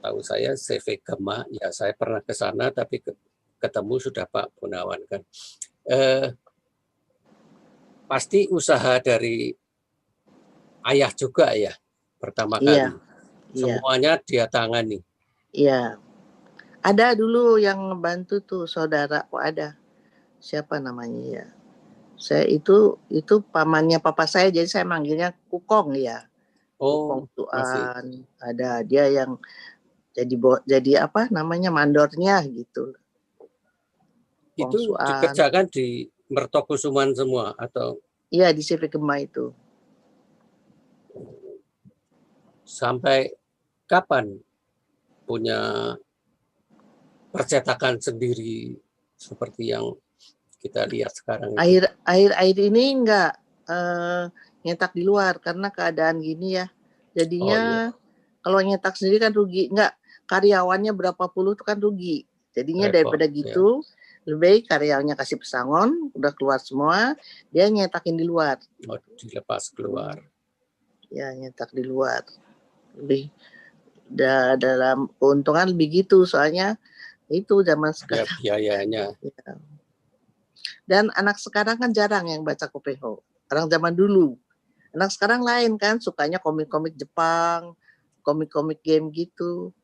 tahu saya CV Gema, ya saya pernah ke sana tapi ketemu sudah Pak Gunawan kan. Pasti usaha dari ayah juga ya pertama kali. Semuanya dia tangani. Iya. Ada dulu yang ngebantu tuh saudara, ada. Siapa namanya ya? Saya itu pamannya papa saya, jadi saya manggilnya Kukong ya. Oh, Kukong Tuan. Ada dia yang jadi apa namanya mandornya gitu. Itu dikerjakan di Mertokusuman semua atau? Iya, di CV Gema itu. Sampai kapan punya percetakan sendiri seperti yang kita lihat sekarang itu? Akhir ini enggak nyetak di luar karena keadaan gini ya. Jadinya kalau nyetak sendiri kan rugi. Enggak, karyawannya berapa puluh itu kan rugi. Jadinya daripada gitu, lebih karyawannya kasih pesangon, udah keluar semua, dia nyetakin di luar. Oh, dilepas keluar. Ya, nyetak di luar. Lebih dalam keuntungan lebih gitu, soalnya itu zaman sekarang. Ya, biayanya. Ya. Dan anak sekarang kan jarang yang baca Kopeho. Orang zaman dulu. Anak sekarang lain kan, sukanya komik-komik Jepang, komik-komik game gitu.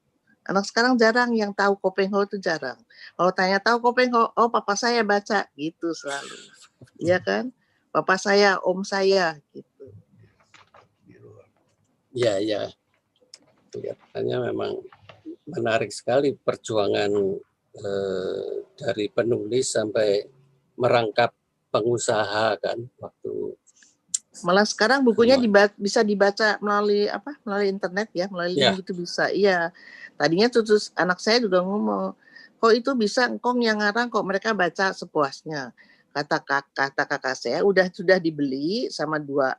Anak sekarang jarang yang tahu Kopeho itu jarang. Kalau tanya tahu Kopeho, oh papa saya baca gitu selalu. Iya kan? Papa saya, om saya gitu. Ya. Kelihatannya memang menarik sekali perjuangan dari penulis sampai merangkap pengusaha kan waktu. Malah sekarang bukunya bisa dibaca melalui internet ya, melalui link gitu bisa. Iya. Tadinya anak saya juga ngomong, kok itu bisa engkong yang ngarang, kok mereka baca sepuasnya. Kata kakak saya sudah dibeli sama dua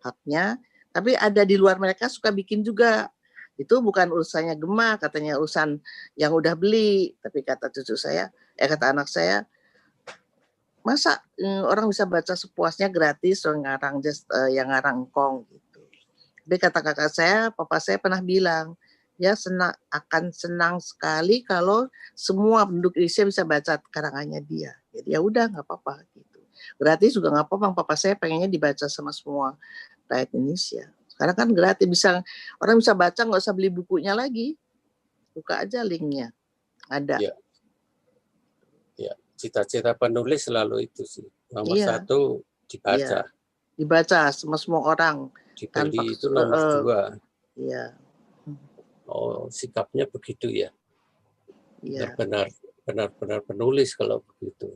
haknya, tapi ada di luar mereka suka bikin juga. Itu bukan urusannya Gema, katanya urusan yang udah beli. Tapi kata kata anak saya, masa orang bisa baca sepuasnya gratis yang ngarang engkong gitu. Tapi kata kakak saya, papa saya pernah bilang, ya akan senang sekali kalau semua penduduk Indonesia bisa baca karangannya dia. Jadi ya udah nggak apa-apa gitu. Gratis juga nggak apa-apa. Papa saya pengennya dibaca sama semua rakyat Indonesia. Sekarang kan gratis, orang bisa baca, nggak usah beli bukunya lagi. Buka aja linknya, ada. Ya, ya. Cita-cita penulis selalu itu sih. Nomor Iya. satu dibaca. Iya. Dibaca semua orang. Dibeli itu nomor dua. Iya. Oh, sikapnya begitu ya. Iya. Benar-benar penulis kalau begitu.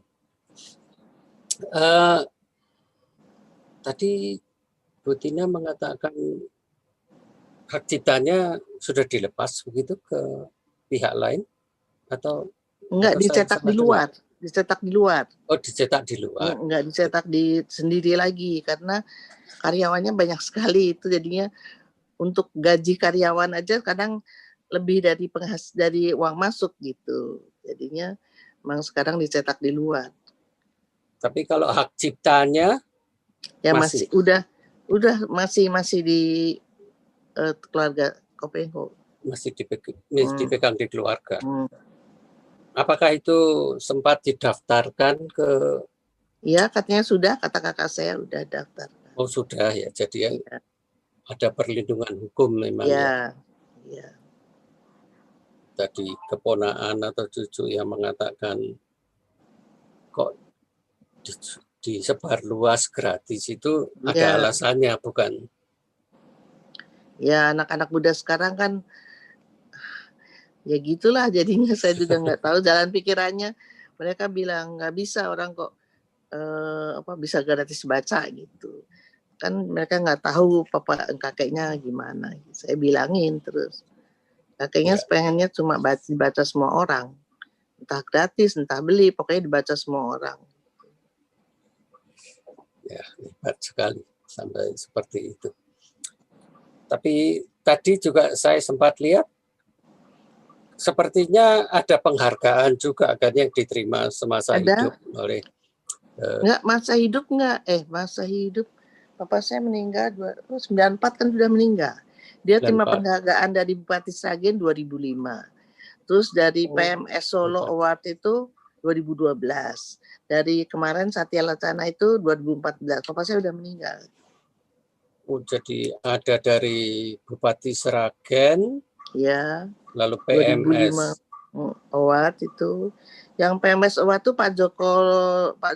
Tadi Bu Tina mengatakan hak ciptanya sudah dilepas begitu ke pihak lain atau enggak, dicetak di luar, dicetak di luar. Oh, dicetak di luar. Enggak dicetak di sendiri lagi karena karyawannya banyak sekali, itu jadinya untuk gaji karyawan aja kadang lebih dari uang masuk gitu. Jadinya memang sekarang dicetak di luar. Tapi kalau hak ciptanya ya masih masih di keluarga Kopengho. Masih dipegang di keluarga. Apakah itu sempat didaftarkan ke? Ya, katanya sudah, kata kakak saya udah daftar. Oh, sudah ya. Jadi ya. Ada perlindungan hukum memang ya. Ya. Tadi keponaan atau cucu yang mengatakan kok disebar luas gratis itu ada alasannya, bukan? Ya, anak-anak muda sekarang kan ya gitulah jadinya. Saya juga nggak tahu jalan pikirannya. Mereka bilang nggak bisa orang kok bisa gratis baca gitu. Kan mereka nggak tahu kakeknya gimana. Saya bilangin terus. Kakeknya pengennya cuma dibaca semua orang. Entah gratis, entah beli, pokoknya dibaca semua orang. Ya, hebat sekali sampai seperti itu. Tapi tadi juga saya sempat lihat sepertinya ada penghargaan juga kan yang diterima semasa hidup oleh enggak, masa hidup Papa saya meninggal 94 kan sudah meninggal. Dia terima penghargaan dari Bupati Sragen 2005. Terus dari PMS Solo Award itu 2012. Dari kemarin Satya Lancana itu 2014. Papa saya sudah meninggal. Oh, jadi ada dari Bupati Sragen, ya, lalu PMS 2005 Award itu. Yang PMS Award itu Pak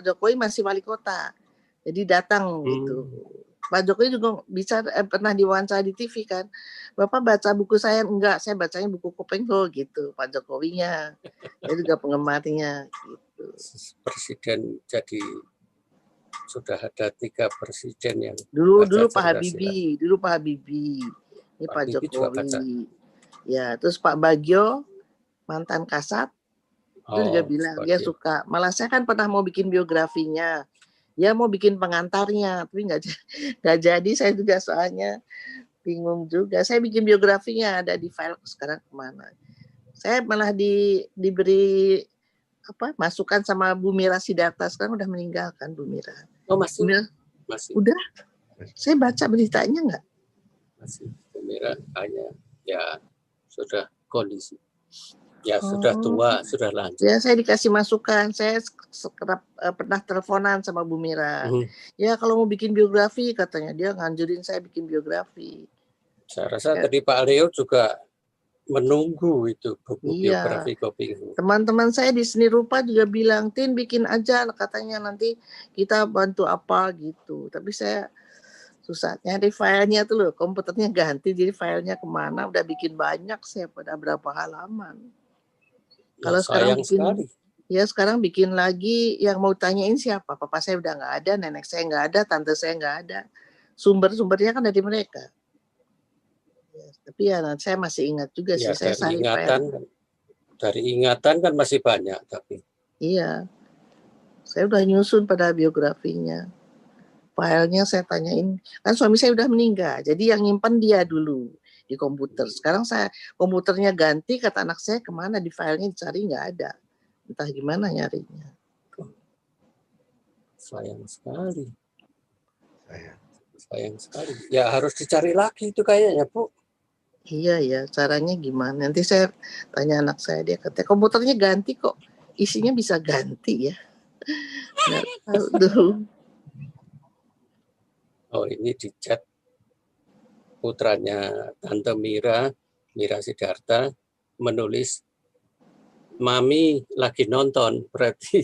Jokowi masih wali kota. Jadi datang gitu. Pak Jokowi juga pernah diwawancara di TV kan. Bapak baca buku saya? Enggak, saya bacanya buku Kopengho gitu. Pak Jokowinya. Dia juga penggemarnya gitu. Presiden jadi sudah ada 3 presiden yang dulu Pak Habibie, ini Pak Jokowi. Ya, terus Pak Bagio mantan Kasat itu juga bilang dia suka. Malah saya kan pernah mau bikin biografinya. Dia mau bikin pengantarnya, tapi nggak jadi. Saya juga soalnya bingung juga. Saya bikin biografinya ada di file sekarang kemana. Saya malah diberi masukan sama Bu Mira Sidarta, sekarang udah meninggal kan Bu Mira. Oh masih? Masih. Udah. Saya baca beritanya nggak? Masih. Bu Mira hanya ya sudah kondisi. Ya sudah tua, sudah lanjut. Ya saya dikasih masukan, saya pernah teleponan sama Bu Mira. Ya kalau mau bikin biografi katanya, dia nganjurin saya bikin biografi. Saya rasa tadi Pak Leo juga menunggu itu buku biografi Kopengho. Teman-teman saya di seni rupa juga bilang, Tin bikin aja, katanya nanti kita bantu apa gitu. Tapi saya susah nyari filenya tuh loh, komputernya ganti, jadi filenya kemana, udah bikin banyak saya pada berapa halaman. Kalau sekarang sekarang bikin lagi, yang mau tanyain siapa? Papa saya udah nggak ada, nenek saya nggak ada, tante saya nggak ada. Sumber-sumbernya kan dari mereka. Ya, tapi ya saya masih ingat juga sih. Saya dari ingatan kan masih banyak tapi. Iya, saya udah nyusun pada biografinya. Filenya saya tanyain, kan suami saya udah meninggal, jadi yang nyimpan dia dulu di komputer. Sekarang komputernya ganti, kata anak saya kemana di filenya dicari nggak ada, entah gimana nyarinya. Sayang sekali. Sayang sekali. Ya harus dicari lagi itu kayaknya, Bu. Iya ya, caranya gimana? Nanti saya tanya anak saya, dia katanya komputernya ganti kok, isinya bisa ganti ya. Nggak tahu dulu. Oh, ini di chat putranya Tante Mira Sidarta menulis, Mami lagi nonton, berarti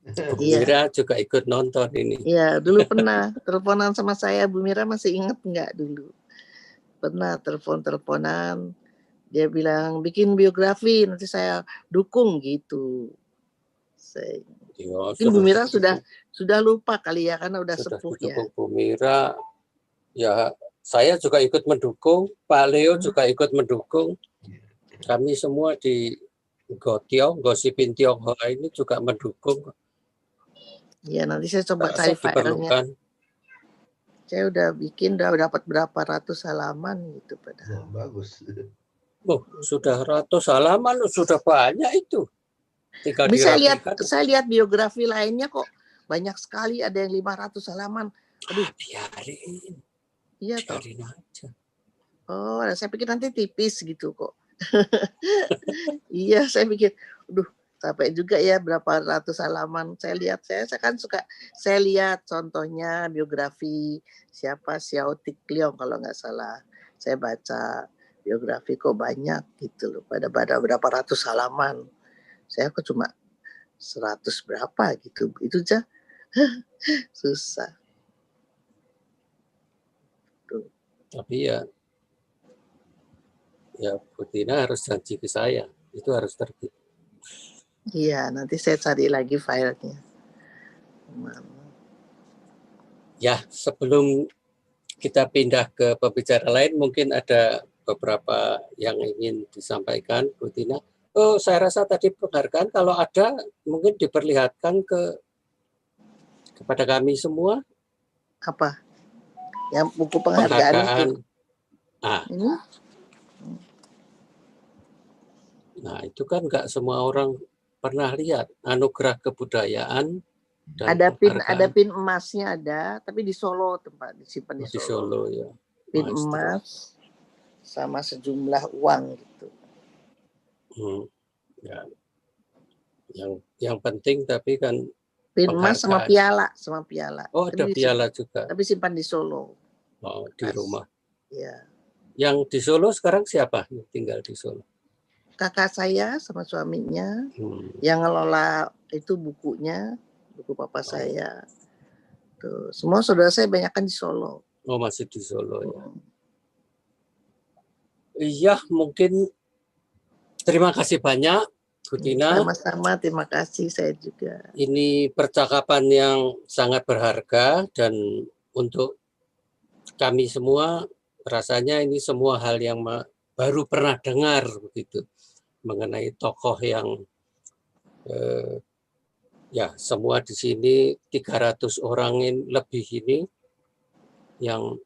Bu Iya. Mira juga ikut nonton ini. Iya, dulu pernah teleponan sama saya, Bu Mira masih ingat nggak dulu? Pernah teleponan, dia bilang bikin biografi, nanti saya dukung gitu. Ya, Mungkin Bu Mira sudah lupa kali ya, karena udah sudah sepuh ya. didukung Bu Mira. Ya, saya juga ikut mendukung, Pak Leo juga ikut mendukung. Kami semua di Gotiong, Gosipin Tionghoa ini juga mendukung. Ya, nanti saya coba cari filenya. Saya udah bikin, udah dapat berapa ratus halaman gitu padahal. Oh, bagus. Oh, sudah ratus halaman, sudah banyak itu. Tinggal dirapikan. Saya lihat biografi lainnya kok banyak sekali, ada yang 500 halaman. Aduh, biarin. Iya, biarin aja. Oh, saya pikir nanti tipis gitu kok. Iya, saya pikir, aduh, capek juga ya berapa ratus halaman. Saya lihat, saya kan suka, saya lihat contohnya biografi siapa, Xiao Tikliong kalau nggak salah. Saya baca biografi kok banyak gitu loh, pada berapa ratus halaman. Saya kok cuma 100 berapa gitu, itu aja susah. Tuh. Tapi ya Bu Tina harus janji ke saya, itu harus terbit. Iya, nanti saya cari lagi filenya. Ya, sebelum kita pindah ke pembicara lain, mungkin ada beberapa yang ingin disampaikan, Bu Tina. Oh, saya rasa tadi penghargaan kalau ada mungkin diperlihatkan kepada kami semua. Apa? Yang buku penghargaan itu. Ini? Nah, itu kan nggak semua orang pernah lihat. Anugerah kebudayaan dan ada pin emasnya ada, tapi di Solo tempat disimpan di Solo. Di Solo ya. Pin emas sama sejumlah uang gitu. Ya. Yang penting tapi kan pin emas sama piala, Oh, ada piala juga. Tapi simpan di Solo. Oh, di rumah. Ya. Yang di Solo sekarang siapa yang tinggal di Solo? Kakak saya sama suaminya yang ngelola itu bukunya, buku papa saya. Tuh, semua saudara saya banyak kan di Solo. Oh, masih di Solo ya. Iya, mungkin terima kasih banyak, Bu Tina. Sama-sama, terima kasih saya juga. Ini percakapan yang sangat berharga dan untuk kami semua rasanya ini semua hal yang baru pernah dengar begitu mengenai tokoh yang ya semua di sini 300 orang lebih ini yang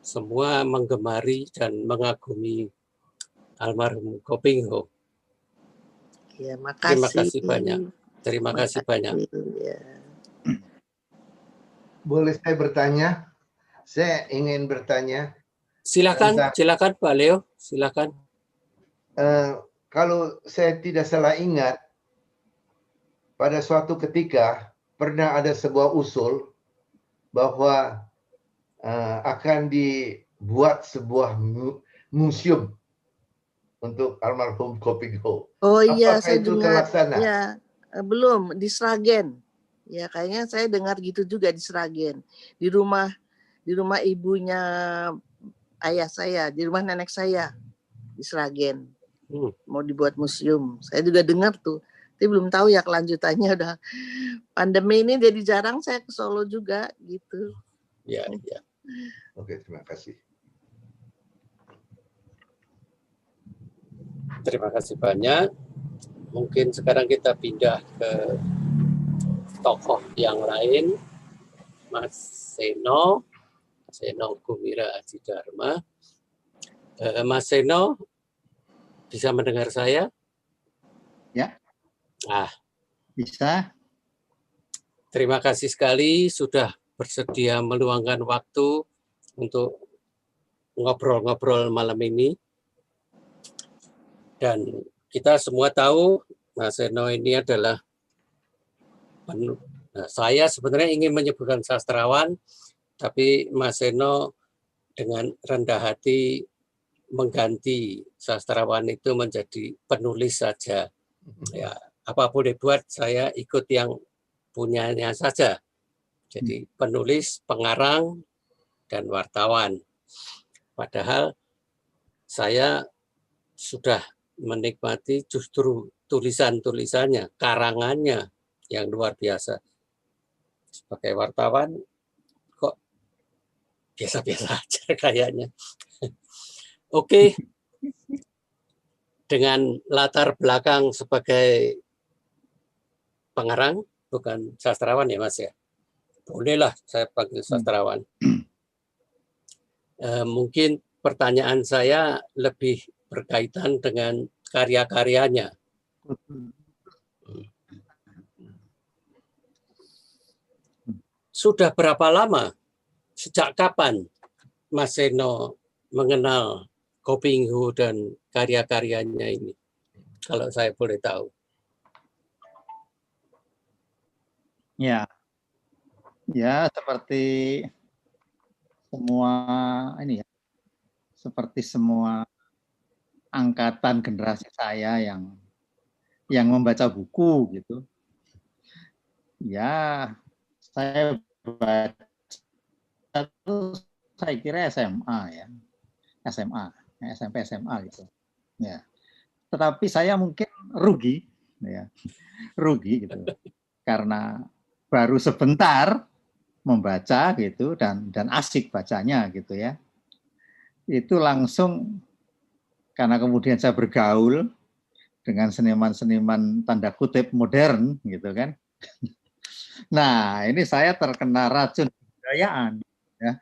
semua menggemari dan mengagumi almarhum Kopingho. Ya, makasih. Terima kasih banyak. Terima kasih banyak. Ya. Boleh saya bertanya? Saya ingin bertanya. Silakan Pak Leo, silakan. Kalau saya tidak salah ingat, pada suatu ketika pernah ada sebuah usul bahwa akan dibuat sebuah museum untuk almarhum Kopingho. Oh iya, apakah saya itu dengar. terlaksana? Ya, belum di Sragen. Ya, kayaknya saya dengar gitu juga di Sragen. Di rumah ibunya ayah saya, di rumah nenek saya di Sragen. Mau dibuat museum. Saya juga dengar tuh. Tapi belum tahu ya kelanjutannya, udah pandemi ini jadi jarang saya ke Solo juga gitu. Ya. Oke, terima kasih. Terima kasih banyak. Mungkin sekarang kita pindah ke tokoh yang lain. Mas Seno Gumira Ajidarma. Mas Seno, bisa mendengar saya? Ya. Bisa. Terima kasih sekali sudah bersedia meluangkan waktu untuk ngobrol-ngobrol malam ini. Dan kita semua tahu Mas Seno ini adalah, saya sebenarnya ingin menyebutkan sastrawan, tapi Mas Seno dengan rendah hati mengganti sastrawan itu menjadi penulis saja. Ya, apa boleh buat, saya ikut yang punyanya saja. Jadi penulis, pengarang, dan wartawan. Padahal saya sudah menikmati justru tulisan-tulisannya, karangannya yang luar biasa. Sebagai wartawan kok biasa-biasa aja kayaknya. Oke, dengan latar belakang sebagai pengarang, bukan sastrawan ya Mas ya. Bolehlah saya panggil sastrawan. Mungkin pertanyaan saya lebih berkaitan dengan karya-karyanya. Sudah berapa lama, sejak kapan Mas Seno mengenal Ko Ping Hu dan karya-karyanya ini? Kalau saya boleh tahu. Ya, seperti semua ini ya, seperti semua angkatan generasi saya yang membaca buku gitu. Ya, saya baca itu saya kira SMA ya, SMP SMA gitu. Ya, tetapi saya mungkin rugi gitu, karena baru sebentar membaca gitu dan asik bacanya gitu ya. Itu langsung karena kemudian saya bergaul dengan seniman-seniman tanda kutip modern gitu kan. Nah, ini saya terkena racun kebudayaan ya.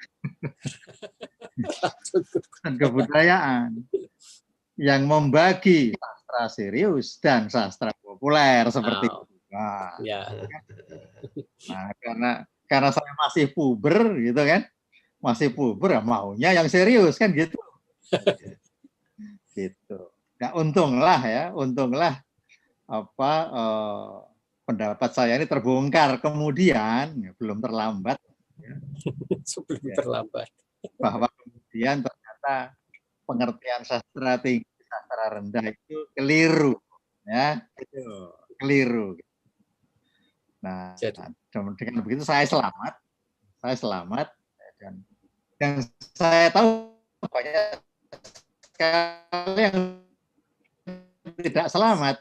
Dan kebudayaan yang membagi sastra serius dan sastra populer seperti itu. Nah, karena saya masih puber gitu kan. Masih puber maunya yang serius kan gitu. Gitu. Nah, untunglah pendapat saya ini terbongkar kemudian, ya, belum terlambat. Ya. Sebelum terlambat. Bahwa kemudian ternyata pengertian sastra tinggi, sastra rendah itu keliru, ya, itu keliru. Nah, dengan begitu saya selamat dan saya tahu banyak sekali yang tidak selamat,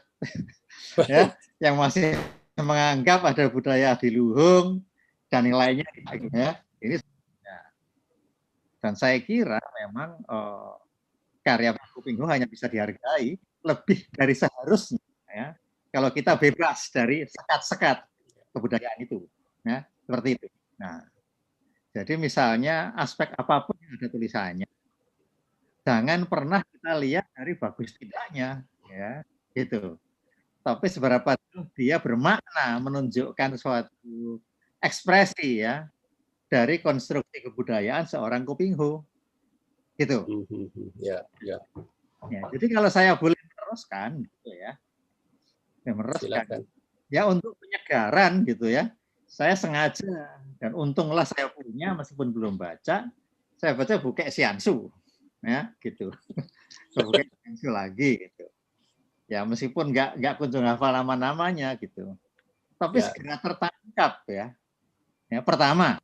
ya, yang masih menganggap ada budaya adiluhung dan yang lainnya, ya. Ini, ya. Dan saya kira memang karya Ko Ping Hu hanya bisa dihargai lebih dari seharusnya, ya, kalau kita bebas dari sekat-sekat kebudayaan itu, ya, seperti itu. Nah, jadi misalnya aspek apapun yang ada tulisannya, jangan pernah kita lihat dari bagus tidaknya, ya, gitu. Tapi seberapa dia bermakna menunjukkan suatu ekspresi, ya, dari konstruksi kebudayaan seorang Ko Ping Hu, gitu. Ya. Jadi kalau saya boleh meneruskan, gitu ya, Silakan. Ya, untuk penyegaran gitu ya, saya sengaja dan untunglah saya punya meskipun belum baca, saya baca buku Xiansu, ya, gitu. Buku Xiansu lagi gitu. Ya, meskipun nggak kunjung hafal nama-namanya gitu, tapi segera tertangkap ya. Ya, pertama,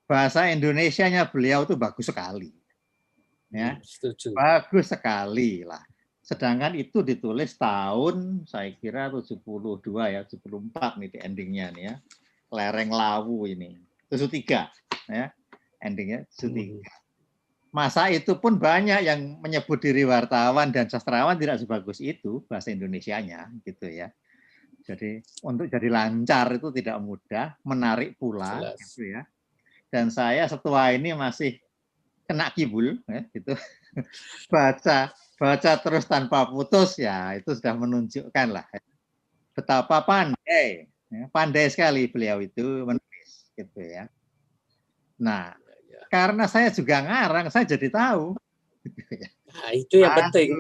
bahasa Indonesianya beliau itu bagus sekali, ya, setuju. Bagus sekali lah. Sedangkan itu ditulis tahun saya kira 72 ya, 74 nih di endingnya nih ya. Lereng Lawu ini. 73 ya. Endingnya 73. Masa itu pun banyak yang menyebut diri wartawan dan sastrawan tidak sebagus itu bahasa Indonesianya gitu ya. Jadi untuk jadi lancar itu tidak mudah, menarik pula gitu ya. Dan saya setua ini masih kena kibul ya gitu. Baca terus tanpa putus, ya itu sudah menunjukkan lah betapa pandai sekali beliau itu menulis gitu ya. Nah, karena saya juga ngarang, saya jadi tahu. Nah, itu yang penting.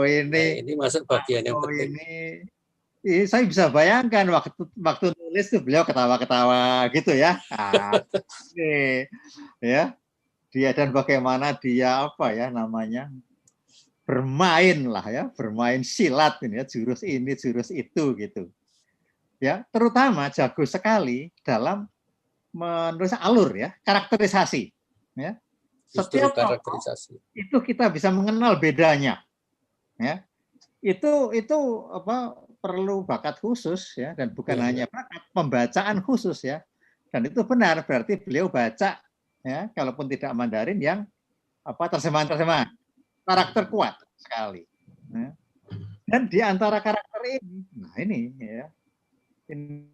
Ini masuk bagian yang penting. Ini saya bisa bayangkan waktu nulis tuh beliau ketawa-ketawa gitu ya. Nah, ini ya dia dan bagaimana dia apa ya namanya bermain lah ya, bermain silat ini ya, jurus ini jurus itu gitu. Ya, terutama jago sekali dalam menulis alur ya, karakterisasi ya. Setiap karakterisasi itu kita bisa mengenal bedanya ya. Itu apa perlu bakat khusus ya, dan bukan hanya bakat, pembacaan khusus ya. Dan itu benar, berarti beliau baca ya, kalaupun tidak Mandarin yang apa terjemahan karakter kuat sekali ya. Dan di antara karakter ini, nah ini ya, ini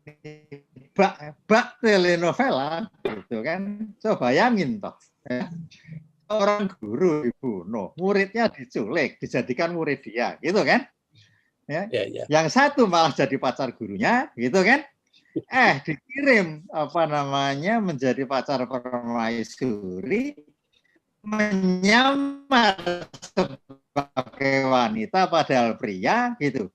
bak telenovela gitu kan, coba bayangin toh ya. Orang guru dibunuh, muridnya diculik, dijadikan murid dia, gitu kan? Ya. Yang satu malah jadi pacar gurunya, gitu kan? Dikirim apa namanya menjadi pacar permaisuri, menyamar sebagai wanita padahal pria, gitu.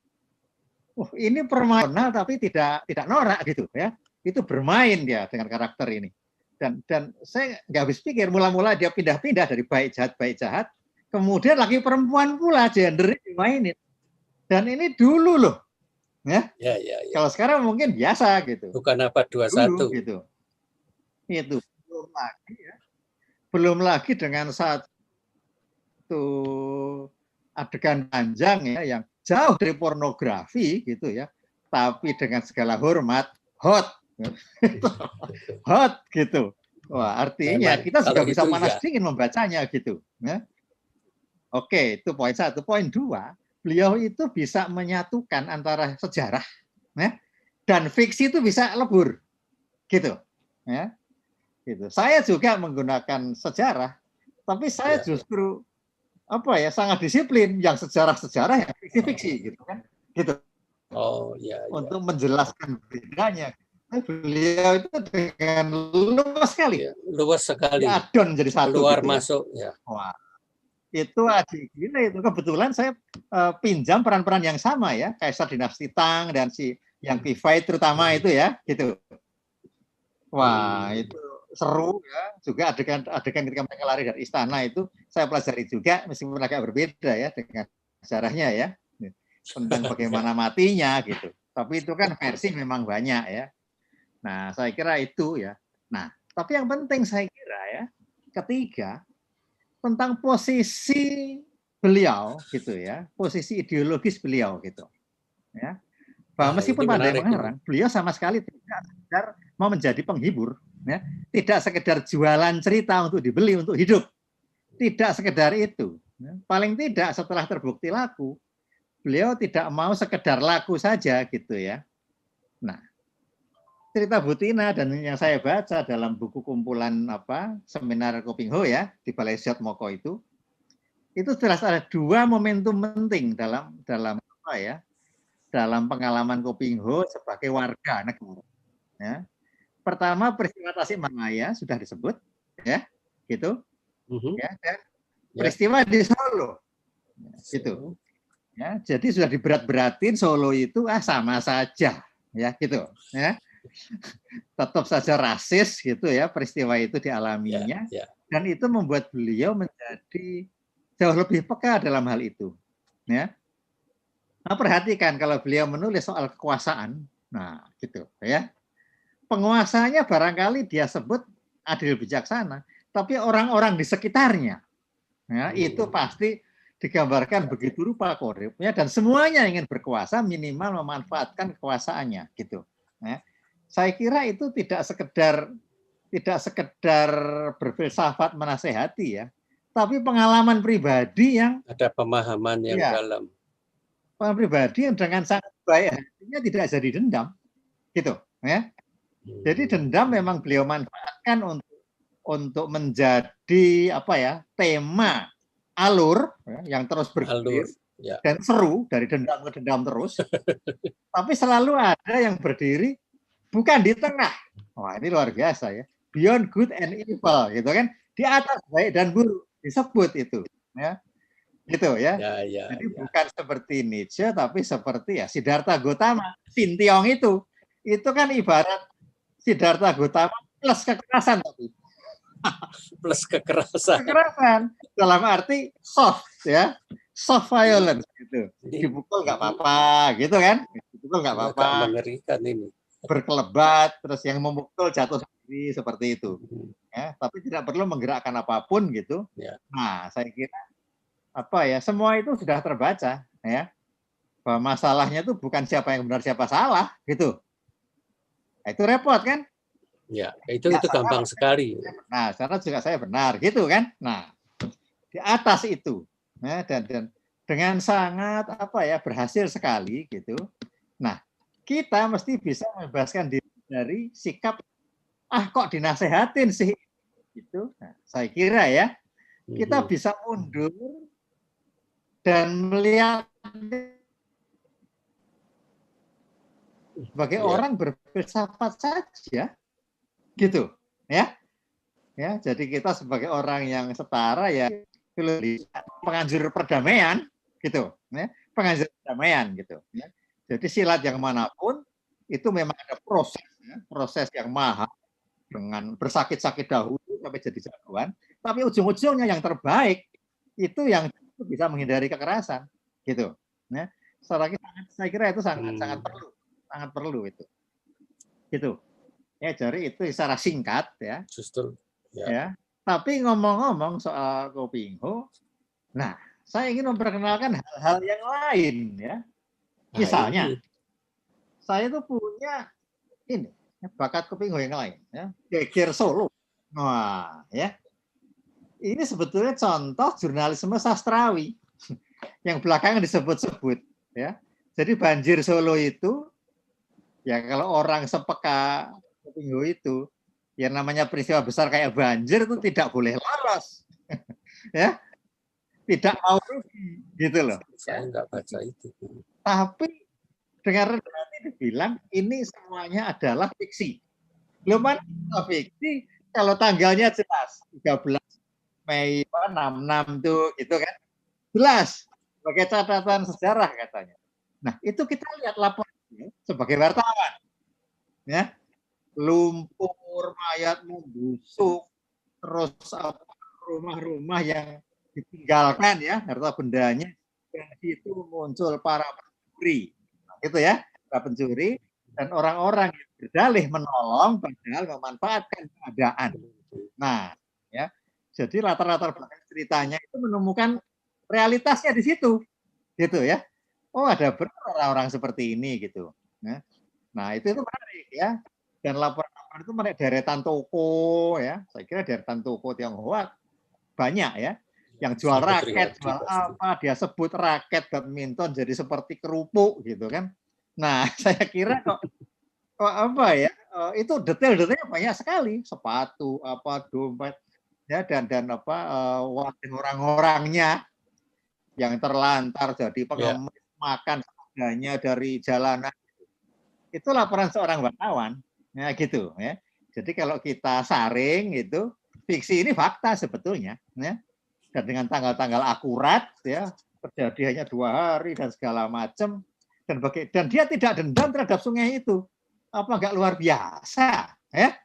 Ini permainan tapi tidak norak gitu ya. Itu bermain dia dengan karakter ini. Dan saya nggak habis pikir, mula-mula dia pindah-pindah dari baik jahat, kemudian laki perempuan pula, gender dimainin. Dan ini dulu loh, ya. Kalau sekarang mungkin biasa gitu. Bukan apa 21 dulu, gitu. Itu belum lagi dengan satu adegan panjang ya yang jauh dari pornografi gitu ya, tapi dengan segala hormat hot. Hot gitu. Wah, artinya kita juga bisa panas dingin membacanya gitu. Ya. Oke, itu poin 1. Poin 2, beliau itu bisa menyatukan antara sejarah ya, dan fiksi itu bisa lebur. Gitu. Ya. Gitu. Saya juga menggunakan sejarah, tapi saya justru apa ya sangat disiplin yang sejarah-sejarah yang fiksi-fiksi gitu kan. Gitu. Untuk menjelaskan bedanya. Beliau itu dengan luas sekali. Luas sekali. Adon jadi satu. Keluar gitu masuk. Ya. Wah, itu adik gila itu. Kebetulan saya pinjam peran-peran yang sama ya. Kaisar Dinasti Tang dan si yang Kifai terutama itu ya. Gitu. Wah, itu seru ya. Juga adegan ketika mereka lari dari istana itu saya pelajari juga meskipun agak berbeda ya dengan sejarahnya ya. Tentang bagaimana matinya gitu. Tapi itu kan versi memang banyak ya. Nah, saya kira itu ya. Nah, tapi yang penting saya kira ya, ketiga, tentang posisi beliau gitu ya, posisi ideologis beliau gitu. Ya. Bahwa meskipun pandai mengarang, beliau sama sekali tidak sekedar mau menjadi penghibur, ya. Tidak sekedar jualan cerita untuk dibeli untuk hidup. Tidak sekedar itu. Ya. Paling tidak setelah terbukti laku, beliau tidak mau sekedar laku saja gitu ya. Nah, cerita Butina dan yang saya baca dalam buku kumpulan seminar Kopingho ya di Balai Siot Moko itu jelas ada 2 momentum penting dalam dalam pengalaman Kopingho sebagai warga negara. Ya. Pertama peristiwa Tasikmalaya sudah disebut ya gitu. Ya, dan peristiwa di Solo gitu. Ya, jadi sudah diberat-beratin Solo itu sama saja ya gitu ya. Tetap saja rasis gitu ya peristiwa itu dialaminya dan itu membuat beliau menjadi jauh lebih peka dalam hal itu ya. Nah, perhatikan kalau beliau menulis soal kekuasaan, nah gitu ya, penguasanya barangkali dia sebut adil bijaksana, tapi orang-orang di sekitarnya ya, itu pasti digambarkan begitu rupa korup ya, dan semuanya ingin berkuasa minimal memanfaatkan kekuasaannya gitu ya. Saya kira itu tidak sekedar berfilsafat menasehati ya, tapi pengalaman pribadi yang ada pemahaman yang dalam. Pengalaman pribadi yang dengan sangat baik hatinya tidak jadi dendam, gitu ya. Jadi dendam memang beliau manfaatkan untuk menjadi tema alur yang terus bergulir dan seru dari dendam ke dendam terus. Tapi selalu ada yang berdiri bukan di tengah. Wah, ini luar biasa ya. beyond good and evil, gitu kan? Di atas baik dan buruk disebut itu, ya, gitu ya. Jadi bukan seperti Nietzsche, tapi seperti ya Siddhartha Gautama, Sintiong itu kan ibarat Siddhartha Gautama plus kekerasan tapi. Plus kekerasan. Kekerasan dalam arti soft ya, soft violence gitu. Dipukul nggak apa-apa, gitu kan? Dipukul nggak apa-apa. Mengerikan ini. Berkelebat, terus yang memukul jatuh sendiri seperti itu. Ya, tapi tidak perlu menggerakkan apapun gitu. Ya. Nah, saya kira apa ya, semua itu sudah terbaca ya. Bahwa masalahnya itu bukan siapa yang benar siapa salah gitu. Nah, itu repot kan? Ya, itu gampang sekali. Nah, sekarang juga saya benar gitu kan. Nah, di atas itu ya, dan dengan sangat apa ya, berhasil sekali gitu. Nah, kita mesti bisa membebaskan diri dari sikap kok dinasehatin sih gitu. Nah, saya kira ya kita bisa mundur dan melihat sebagai orang berfilsafat saja gitu ya. Ya, jadi kita sebagai orang yang setara ya penganjur perdamaian gitu ya, penganjur perdamaian gitu ya. Jadi silat yang manapun itu memang ada proses yang mahal dengan bersakit-sakit dahulu sampai jadi jagoan, tapi ujung-ujungnya yang terbaik itu yang bisa menghindari kekerasan, gitu. Ya, saya kira itu sangat perlu itu, gitu. Ya, jadi itu secara singkat ya. Justru. Ya. Tapi ngomong-ngomong soal Kopingho, nah saya ingin memperkenalkan hal-hal yang lain ya. Misalnya, saya tuh punya ini bakat Kopingho yang lain, ya. Geger Solo. Wah, ya. Ini sebetulnya contoh jurnalisme sastrawi yang belakangan disebut-sebut, ya. Jadi banjir Solo itu, ya kalau orang sepeka Kopingho itu, yang namanya peristiwa besar kayak banjir itu tidak boleh lolos, ya. Tidak mau rugi, gitu loh. Saya nggak baca itu. Tapi dengan rendah hati dibilang ini semuanya adalah fiksi. Belum mana fiksi kalau tanggalnya jelas 13 Mei 66 tuh gitu kan. Jelas sebagai catatan sejarah katanya. Nah, itu kita lihat laporannya sebagai wartawan. Ya. Lumpur, mayat membusuk, terus rumah-rumah yang ditinggalkan ya, harta bendanya, dan itu muncul para pencuri. Gitu ya, para pencuri dan orang-orang yang berdalih menolong padahal memanfaatkan keadaan. Nah, ya. Jadi latar-latar belakang ceritanya itu menemukan realitasnya di situ. Gitu ya. Oh, ada benar orang-orang seperti ini gitu. Nah, itu menarik ya. Dan laporan itu menarik deretan toko ya. Saya kira deretan toko Tionghoa banyak ya. Yang jual raket, jual apa, dia sebut raket badminton jadi seperti kerupuk gitu kan. Nah, saya kira kok apa ya, itu detail-detailnya banyak sekali, sepatu, apa, dompet, ya dan apa, wajah orang-orangnya yang terlantar jadi pengemis, makan seadanya dari jalanan. Itu laporan seorang wartawan, ya gitu ya. Jadi kalau kita saring itu, fiksi ini fakta sebetulnya, ya. Dan dengan tanggal-tanggal akurat ya, terjadi hanya 2 hari dan segala macam, dan dia tidak dendam terhadap sungai itu, apa enggak luar biasa ya,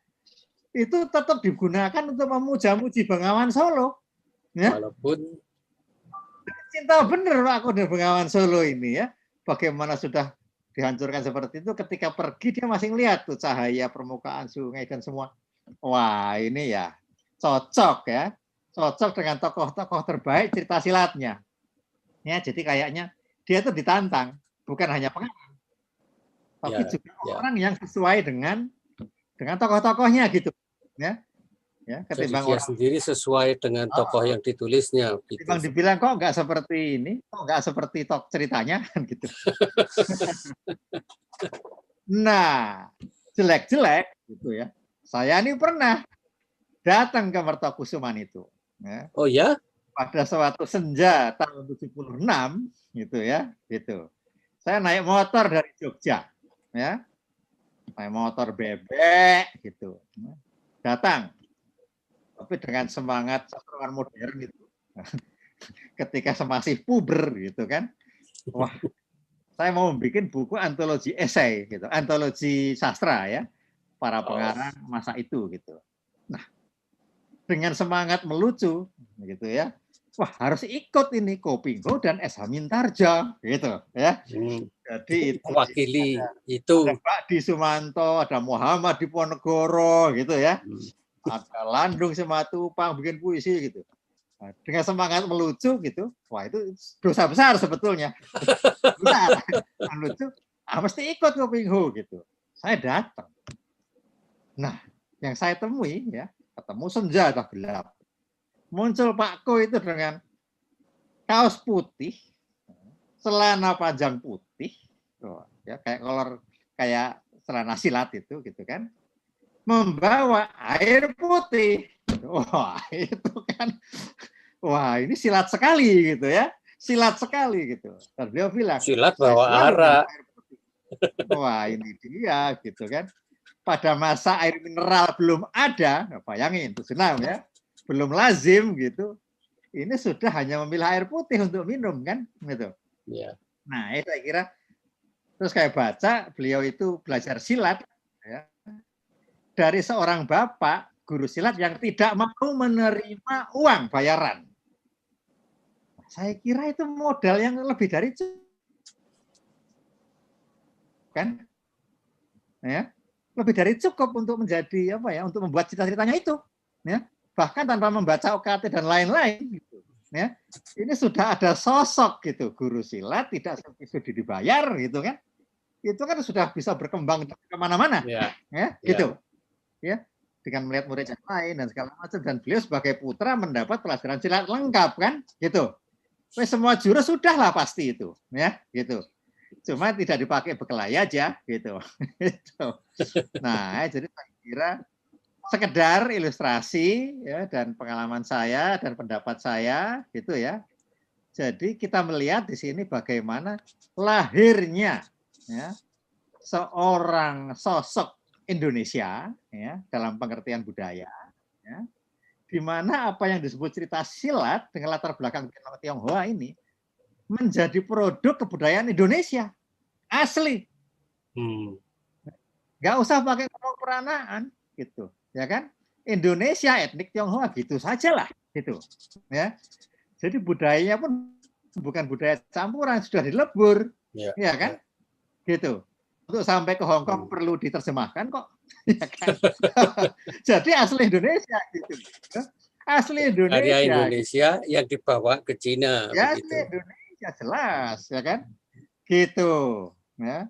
itu tetap digunakan untuk memuja-muji Bengawan Solo ya. Walaupun cinta bener aku dengan Bengawan Solo ini ya, bagaimana sudah dihancurkan seperti itu, ketika pergi dia masih lihat tuh cahaya permukaan sungai dan semua. Wah, ini ya cocok ya. Cocok dengan tokoh-tokoh terbaik cerita silatnya. Ya, jadi kayaknya dia itu ditantang, bukan hanya pengarang, tapi juga orang yang sesuai dengan tokoh-tokohnya gitu. Ya, ketimbang dia sendiri sesuai dengan tokoh yang ditulisnya. Ketimbang dibilang kok nggak seperti ini, kok nggak seperti ceritanya gitu. Nah, jelek-jelek gitu ya. Saya ini pernah datang ke Mertokusuman itu. Ya. Oh ya? Pada suatu senja tahun 76 gitu ya, gitu. Saya naik motor dari Jogja, ya, naik motor bebek gitu. datang, tapi dengan semangat sastrawan modern itu, ketika masih puber gitu kan, wah, saya mau bikin buku antologi esai gitu, antologi sastra ya, para pengarang masa itu gitu. Nah, dengan semangat melucu gitu ya, wah harus ikut ini Kopingho dan S.H. Mintarja gitu ya. Jadi itu wakili itu ada Pak Di Sumanto, ada Muhammad Diponegoro gitu ya, ada Landung Simatupang bikin puisi gitu. Nah, dengan semangat melucu gitu, wah itu dosa besar sebetulnya. Besar, melucu, mesti ikut Kopingho gitu. Saya datang. Nah, yang saya temui ya, ketemu senja atau gelap. Muncul Pak Ko itu dengan kaos putih, celana panjang putih, ya kayak kolor kayak celana silat itu gitu kan, membawa air putih. Wah itu kan, wah ini silat sekali gitu ya, silat sekali gitu. Dan beliau bilang silat bawa arak. Wah ini dia gitu kan. Pada masa air mineral belum ada, bayangin itu senam ya, belum lazim gitu. Ini sudah hanya memilah air putih untuk minum kan, gitu. Ya. Nah, saya kira terus kayak baca beliau itu belajar silat ya, dari seorang bapak guru silat yang tidak mau menerima uang bayaran. Saya kira itu modal yang lebih dari kan, ya, lebih dari cukup untuk menjadi apa ya, untuk membuat cita-citanya itu, ya, bahkan tanpa membaca OKT dan lain-lain. Gitu. Ya, ini sudah ada sosok gitu, guru silat tidak subsidi dibayar gitu kan, itu kan sudah bisa berkembang kemana-mana, ya, gitu, ya, dengan melihat murid yang lain dan segala macam, dan beliau sebagai putra mendapat pelajaran silat lengkap kan, gitu, semua jurus sudahlah pasti itu, ya, gitu, cuma tidak dipakai berkelahi aja, gitu, gitu. Nah, jadi saya kira sekedar ilustrasi ya, dan pengalaman saya dan pendapat saya gitu ya. Jadi kita melihat di sini bagaimana lahirnya ya, seorang sosok Indonesia ya, dalam pengertian budaya ya, di mana apa yang disebut cerita silat dengan latar belakang Tionghoa ini menjadi produk kebudayaan Indonesia asli. Nggak usah pakai peranaan gitu. Ya kan, Indonesia etnik Tionghoa gitu sajalah gitu ya. Jadi budayanya pun bukan budaya campuran, sudah dilebur ya kan, gitu. Untuk sampai ke Hong Kong perlu diterjemahkan kok, ya kan? Jadi asli Indonesia gitu, asli Indonesia, karya Indonesia gitu. Yang dibawa ke Cina ya, begitu. Asli Indonesia jelas ya kan, gitu ya.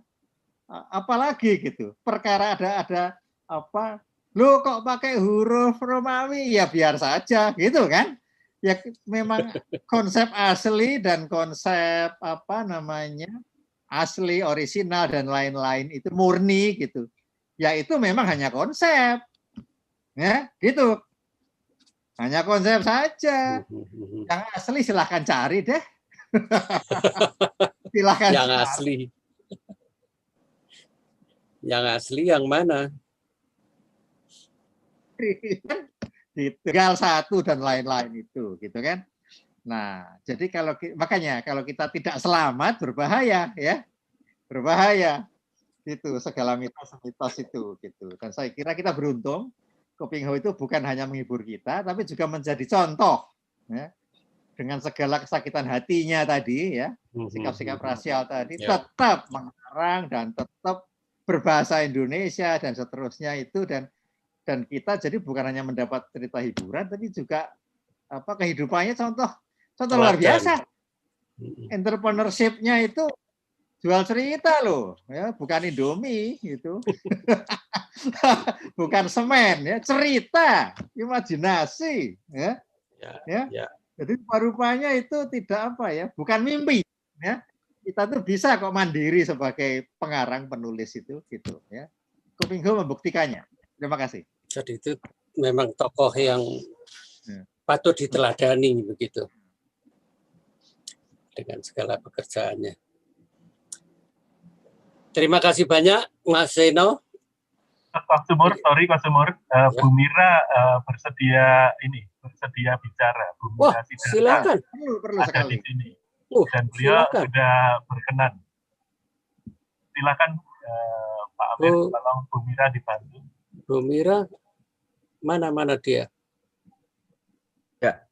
Apalagi gitu, perkara ada apa, lo kok pakai huruf Romawi, ya biar saja gitu kan, ya memang konsep asli dan konsep apa namanya asli orisinal dan lain-lain itu murni gitu, ya itu memang hanya konsep ya gitu, hanya konsep saja. Yang asli silahkan cari deh. Silahkan yang cari. Asli. Yang asli yang mana? Tinggal satu dan lain-lain itu, gitu kan. Nah, jadi makanya kalau kita tidak selamat berbahaya ya, berbahaya itu segala mitos-mitos itu gitu. Dan saya kira kita beruntung, Kopingho itu bukan hanya menghibur kita, tapi juga menjadi contoh ya, dengan segala kesakitan hatinya tadi ya, sikap-sikap rasial tadi, tetap mengarang dan tetap berbahasa Indonesia dan seterusnya itu, dan kita jadi bukan hanya mendapat cerita hiburan, tapi juga apa kehidupannya contoh luar biasa. Entrepreneurship-nya itu jual cerita loh, ya, bukan Indomie gitu, bukan semen ya, cerita, imajinasi, ya. Jadi rupanya itu tidak apa ya, bukan mimpi, ya. Kita tuh bisa kok mandiri sebagai pengarang penulis itu, gitu ya. Kopingho membuktikannya. Terima kasih. Jadi itu memang tokoh yang patut diteladani begitu dengan segala pekerjaannya. Terima kasih banyak Mas Seno Kosumur, Bu Mira bersedia bicara. Bu Mira Sidarta silakan. Perlu ada sekali. di sini. Dan beliau Silakan. sudah berkenan. Silakan Pak Amir, tolong Bu Mira dibantu. Bu Mira, mana dia? Ya,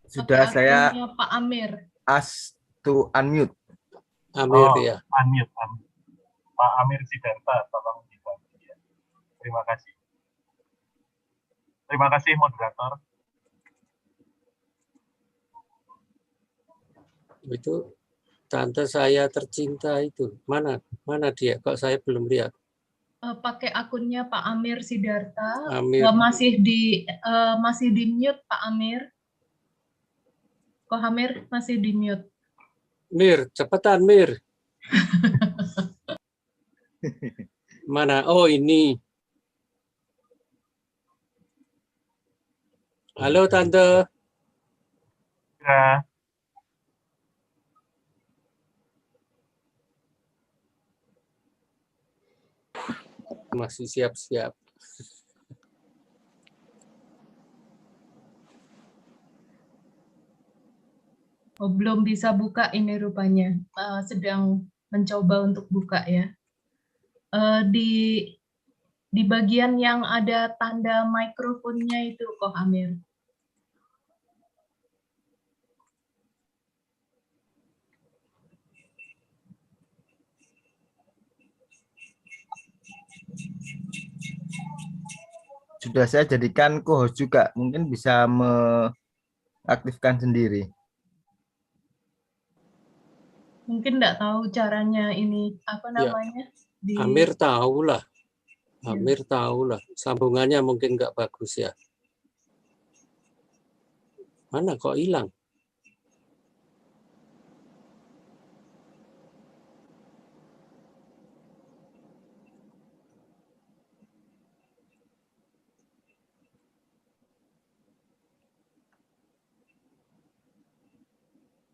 sudah saya Pak Amir. ask to unmute. Amir ya. Unmute. Pak Amir Sidarta, tolong dibantu ya. Terima kasih. Terima kasih moderator. Itu tante saya tercinta itu. Mana dia? Kok saya belum lihat? Pakai akunnya Pak Amir Sidarta. Amir. Masih di mute Pak Amir. Kok Amir masih di mute. Mir, cepetan Mir. Mana? Oh, ini. Halo tante. Ya. Masih siap-siap. Oh, belum bisa buka ini rupanya. Sedang mencoba untuk buka ya. Di bagian yang ada tanda mikrofonnya itu kok Amir. Sudah saya jadikan co-host juga, mungkin bisa mengaktifkan sendiri. Mungkin enggak tahu caranya ini apa namanya? Ya. Amir tahulah. Amir tahulah. Sambungannya mungkin nggak bagus ya. Mana kok hilang?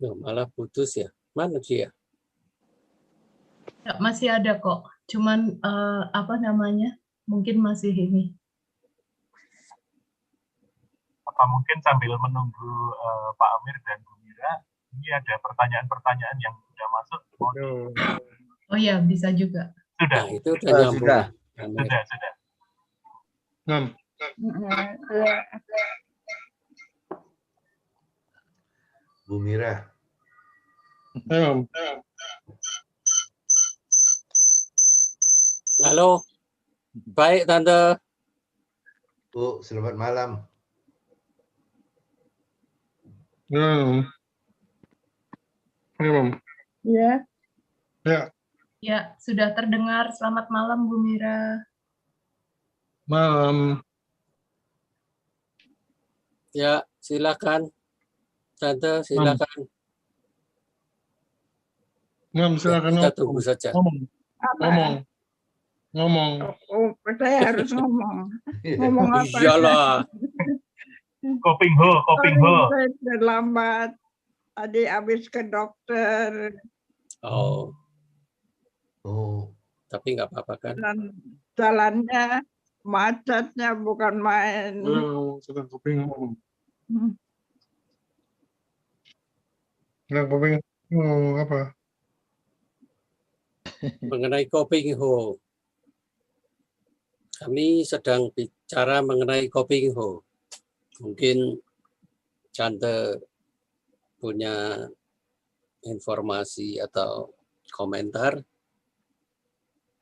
Loh, malah putus ya. Mana dia? Ya, masih ada kok. Cuman apa namanya? Mungkin masih ini. Apa mungkin sambil menunggu Pak Amir dan Bu Mira, ini ada pertanyaan-pertanyaan yang sudah masuk. Oh ya, bisa juga. Sudah. Nah, itu udah nyambung. Sudah. Bu Mira. Halo. Baik, Tante. Bu, selamat malam. Ya. Ya, sudah terdengar. Selamat malam, Bu Mira. Malam. Ya, silakan. Tante, silakan. Silakan. Kita tunggu saja. Ngomong. Oh, saya harus ngomong. Ngomong apa? Iyalah. Koping ho. Saya terlambat. Tadi habis ke dokter. Oh. Tapi nggak apa-apa kan? Jalannya macetnya bukan main. Sedang koping ngomong. Koping ngomong apa? Mengenai Koping Ho. Kami sedang bicara mengenai Koping Ho. Mungkin Tante punya informasi atau komentar.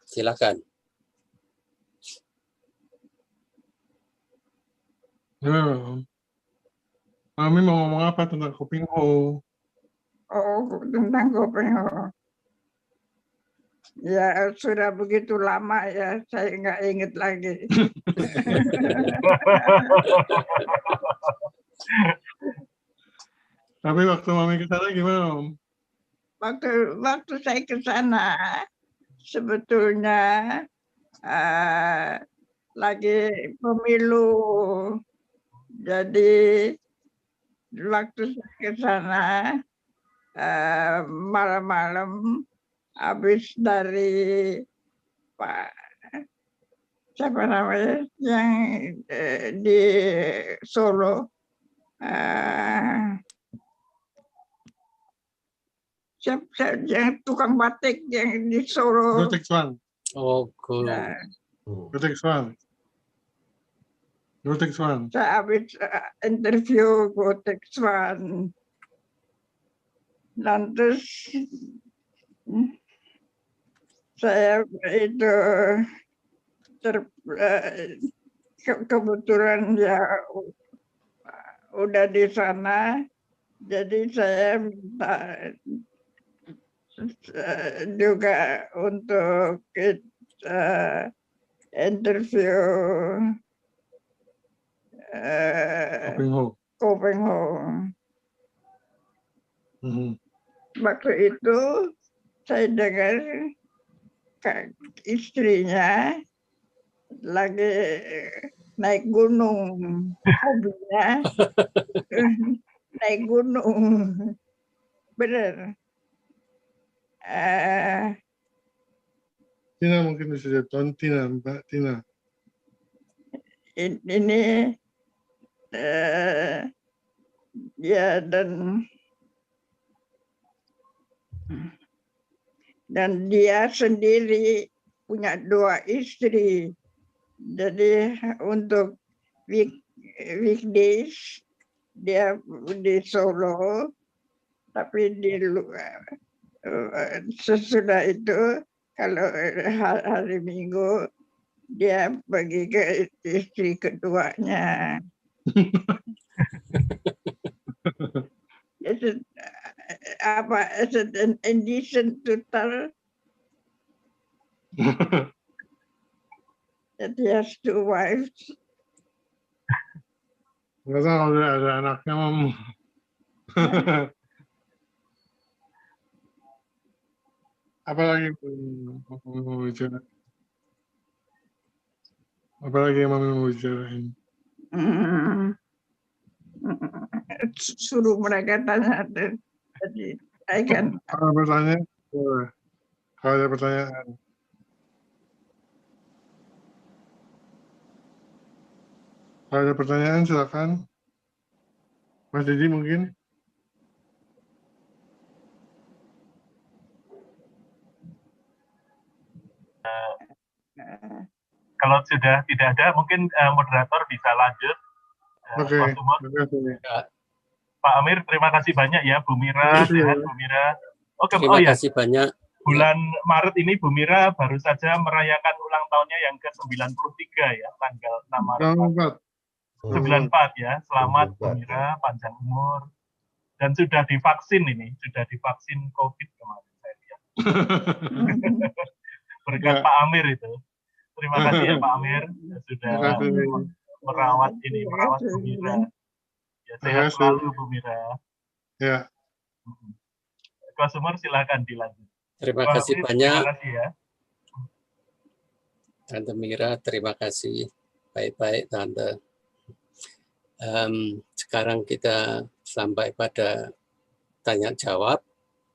Silakan. Mami mau ngomong apa tentang Koping Ho? Oh, tentang Koping Ho. Ya, sudah begitu lama ya, saya nggak ingat lagi. Tapi waktu Mami ke sana gimana, Om? Waktu saya ke sana, sebetulnya lagi pemilu. Jadi waktu saya ke sana malam-malam habis dari siapa namanya yang di Solo, siapa yang tukang batik yang di Solo. Gotik Swan. Oh, cool. Nah, Gotik Swan. Gotik Swan. saya habis interview Gotik Swan. Dan terus saya itu kebetulan ya udah di sana, jadi saya minta juga untuk interview Kopingho. Waktu itu saya dengar istrinya lagi naik gunung, hobinya naik gunung, bener. Tina mungkin bisa jatuh. Tina, Mbak Tina. Ini ya dan dia sendiri punya 2 istri. Jadi untuk weekdays dia di Solo, tapi di luar sesudah itu kalau hari Minggu dia pergi ke istri keduanya. Is it an indecent to tell that he has 2 wives? Nggak tahu ada anaknya Mam. Apalagi mau bicara? Apalagi yang mau bicarain? Suruh mereka tanya. Jadi, kalau bertanya, boleh. Kalau ada pertanyaan. Kalau ada pertanyaan, silakan. Mas Didi mungkin? Kalau sudah tidak ada, mungkin moderator bisa lanjut. Oke. Pak Amir, terima kasih banyak ya, Bu Mira, sehat Bu Mira. Oke, terima kasih banyak. Bulan Maret ini Bu Mira baru saja merayakan ulang tahunnya yang ke-93 ya, tanggal 6 Maret. 94 ya, selamat Bu Mira, panjang umur. Dan sudah divaksin ini, sudah divaksin COVID kemarin saya lihat. Berkat Pak Amir itu. Terima kasih ya Pak Amir, sudah merawat Bu Mira. Ya, sehat selalu Bu Mira. Ya. Ketua Sumur silakan dilanjut. Terima kasih banyak. Terima kasih ya. Tante Mira, terima kasih. Baik-baik Tante. Sekarang kita sampai pada tanya jawab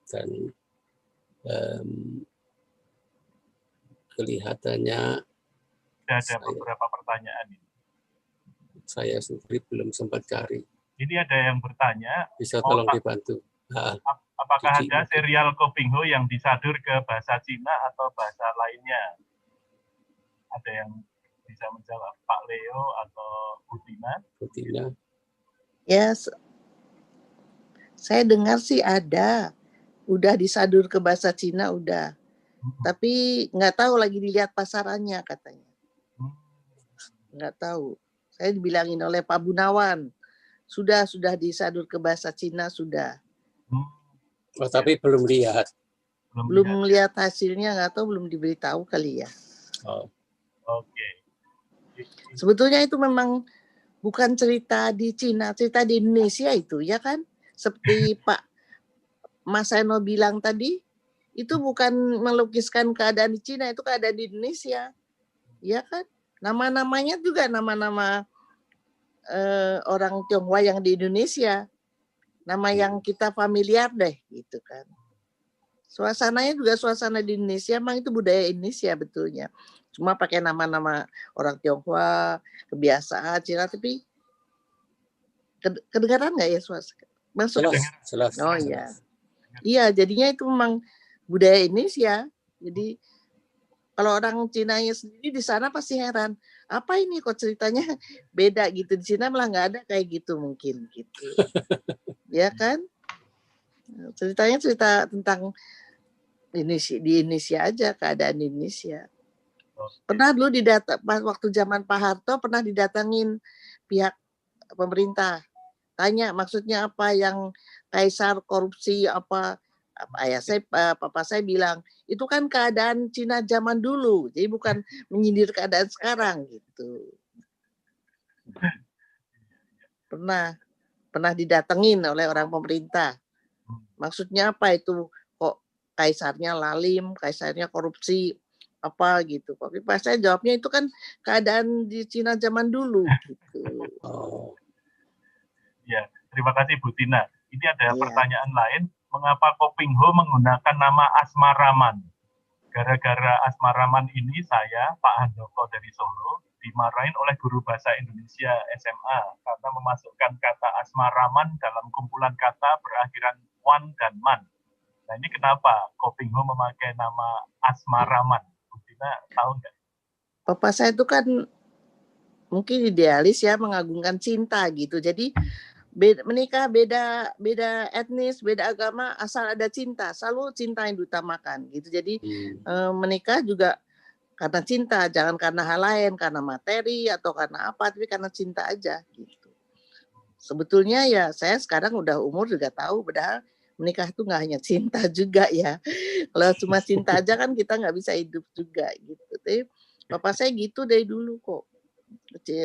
dan kelihatannya ada beberapa pertanyaan ini. Saya sendiri belum sempat cari. Ini ada yang bertanya. Bisa tolong dibantu. Apakah ada serial Kopingho yang disadur ke bahasa Cina atau bahasa lainnya? Ada yang bisa menjawab, Pak Leo atau Butina? Butina. Yes, saya dengar sih ada. Udah disadur ke bahasa Cina udah. Tapi nggak tahu lagi dilihat pasarannya katanya. Nggak tahu. Saya dibilangin oleh Pak Gunawan. Sudah disadur ke bahasa Cina sudah. Oh, tapi belum lihat. Belum lihat hasilnya, nggak tahu, belum diberitahu kali ya. Oh. Oke. Sebetulnya itu memang bukan cerita di Cina, cerita di Indonesia itu, ya kan? Seperti Pak Mas Eno bilang tadi, itu bukan melukiskan keadaan di Cina, itu keadaan di Indonesia. Ya kan? Nama-namanya juga nama-nama orang Tionghoa yang di Indonesia. Nama yang kita familiar deh, gitu kan. Suasananya juga suasana di Indonesia, memang itu budaya Indonesia betulnya. Cuma pakai nama-nama orang Tionghoa, kebiasaan Cina, tapi kedengaran nggak ya suas? Masuk. Jelas. Oh iya. Iya, jadinya itu memang budaya Indonesia. Jadi kalau orang Cinanya sendiri di sana pasti heran, apa ini kok ceritanya beda gitu, di Cina malah nggak ada kayak gitu mungkin gitu. Ya kan? Ceritanya cerita tentang di Indonesia aja, keadaan di Indonesia. Pernah dulu pas waktu zaman Pak Harto pernah didatangin pihak pemerintah, tanya maksudnya apa yang kaisar korupsi apa ayah saya papa saya bilang itu kan keadaan Cina zaman dulu, jadi bukan menyindir keadaan sekarang gitu. Pernah didatengin oleh orang pemerintah, maksudnya apa itu, kok kaisarnya lalim, kaisarnya korupsi apa gitu. Tapi pas saya jawabnya itu kan keadaan di Cina zaman dulu gitu. Ya, terima kasih Bu Tina. Ini ada pertanyaan lain, mengapa Kopingho menggunakan nama Asmaraman? Gara-gara Asmaraman ini saya, Pak Handoko dari Solo, dimarahin oleh guru bahasa Indonesia SMA karena memasukkan kata Asmaraman dalam kumpulan kata berakhiran wan dan man. Nah ini kenapa Kopingho memakai nama Asmaraman? Bu Tina tahu nggak? Papa saya itu kan mungkin idealis ya, mengagungkan cinta gitu. Jadi menikah beda etnis, beda agama, asal ada cinta, selalu cinta yang diutamakan gitu. Jadi menikah juga karena cinta, jangan karena hal lain, karena materi atau karena apa, tapi karena cinta aja gitu. Sebetulnya ya saya sekarang udah umur juga tahu, padahal menikah itu nggak hanya cinta juga ya. Kalau cuma cinta aja kan kita nggak bisa hidup juga gitu. Tapi papa saya gitu dari dulu kok,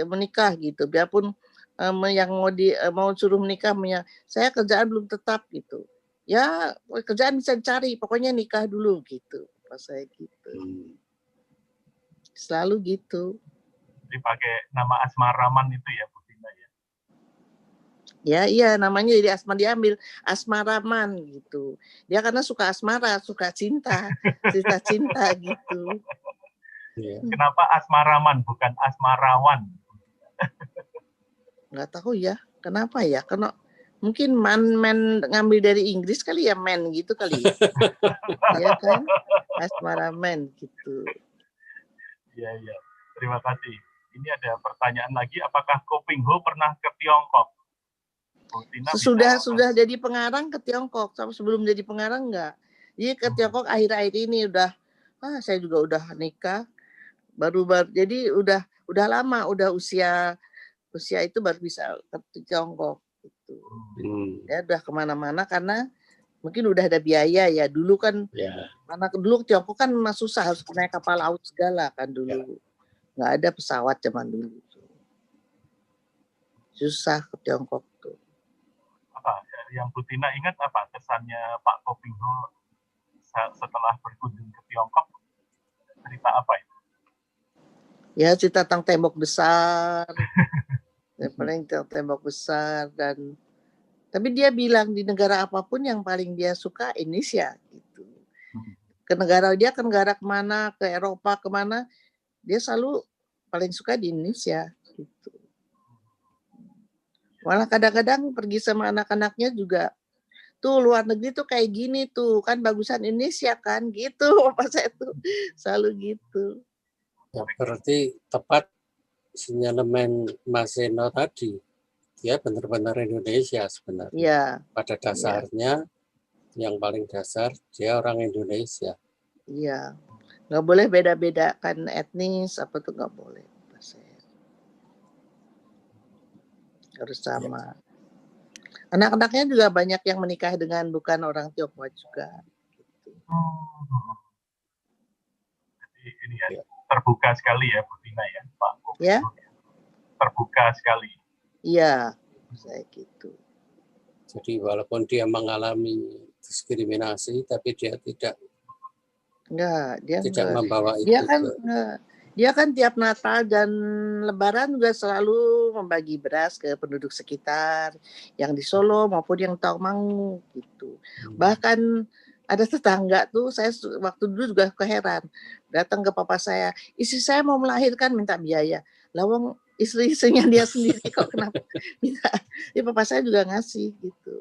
menikah gitu, biarpun yang mau suruh menikah, saya kerjaan belum tetap gitu. Ya kerjaan bisa dicari, pokoknya nikah dulu gitu. Pas saya gitu. Selalu gitu. Dipakai nama Asmaraman itu ya Bu Tina ya? Ya iya, namanya jadi diambil Asmaraman gitu. Dia karena suka asmara, suka cinta, cerita cinta gitu. Kenapa Asmaraman bukan Asmarawan? Nggak tahu ya, kenapa ya? Karena mungkin man ngambil dari Inggris kali ya, man gitu kali ya. Iya kan? Asmaraman gitu. Iya. Terima kasih. Ini ada pertanyaan lagi, apakah Kopingho pernah ke Tiongkok? Sudah jadi pengarang ke Tiongkok, sebelum jadi pengarang enggak. Jadi ke Tiongkok akhir-akhir ini saya juga udah nikah, baru jadi udah lama, udah usia itu baru bisa ke Tiongkok gitu. Ya udah kemana-mana karena mungkin udah ada biaya ya. Dulu kan dulu Tiongkok kan susah, harus naik kapal laut segala kan dulu. Nggak ada pesawat zaman dulu. Susah ke Tiongkok tuh. Apa yang Bu Tina ingat, apa kesannya Pak Kopingho setelah berkunjung ke Tiongkok? Cerita apa itu? Ya cerita tentang tembok besar. Yang paling tembok besar, dan tapi dia bilang di negara apapun yang paling dia suka Indonesia gitu. Ke negara kemana, ke Eropa kemana, dia selalu paling suka di Indonesia gitu. Malah kadang-kadang pergi sama anak-anaknya juga, tuh luar negeri tuh kayak gini tuh, kan bagusan Indonesia kan gitu. Bapak saya tuh selalu gitu. Ya, berarti tepat sinyalemen Mas Eno tadi, dia benar-benar Indonesia sebenarnya. Ya, pada dasarnya yang paling dasar dia orang Indonesia. Iya, nggak boleh beda-bedakan etnis apa tuh, nggak boleh. Harus sama. Anak-anaknya juga banyak yang menikah dengan bukan orang Tionghoa juga. Gitu. Jadi ini ya, terbuka sekali ya Bu Tina ya, Pak. Ya. Terbuka sekali. Iya, saya gitu. Jadi walaupun dia mengalami diskriminasi, tapi dia tidak membawa itu. Dia kan tiap Natal dan Lebaran juga selalu membagi beras ke penduduk sekitar, yang di Solo maupun yang Tawangmangu gitu. Bahkan ada tetangga tuh, saya waktu dulu juga keheran, datang ke papa saya, istri saya mau melahirkan minta biaya, lawang istri-istrinya dia sendiri kok kenapa minta, ya papa saya juga ngasih gitu.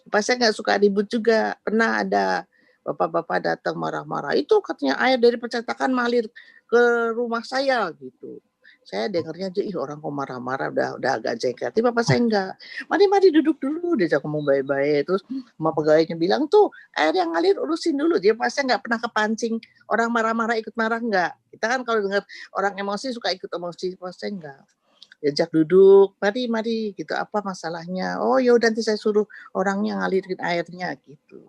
Papa saya nggak suka ribut juga, pernah ada bapak-bapak datang marah-marah, itu katanya air dari percetakan mengalir ke rumah saya gitu. Saya dengarnya aja, ih orang kok marah-marah, udah agak jengkel. Tapi papa saya enggak. Mari duduk dulu, diajak ngomong baik-baik. Terus sama pegawainya bilang, tuh air yang ngalir urusin dulu. Dia pasti nggak pernah kepancing orang marah-marah ikut marah, enggak. Kita kan kalau dengar orang emosi suka ikut emosi, papa saya enggak. Diajak duduk, mari gitu, apa masalahnya? Oh ya udah nanti saya suruh orangnya ngalirin airnya gitu.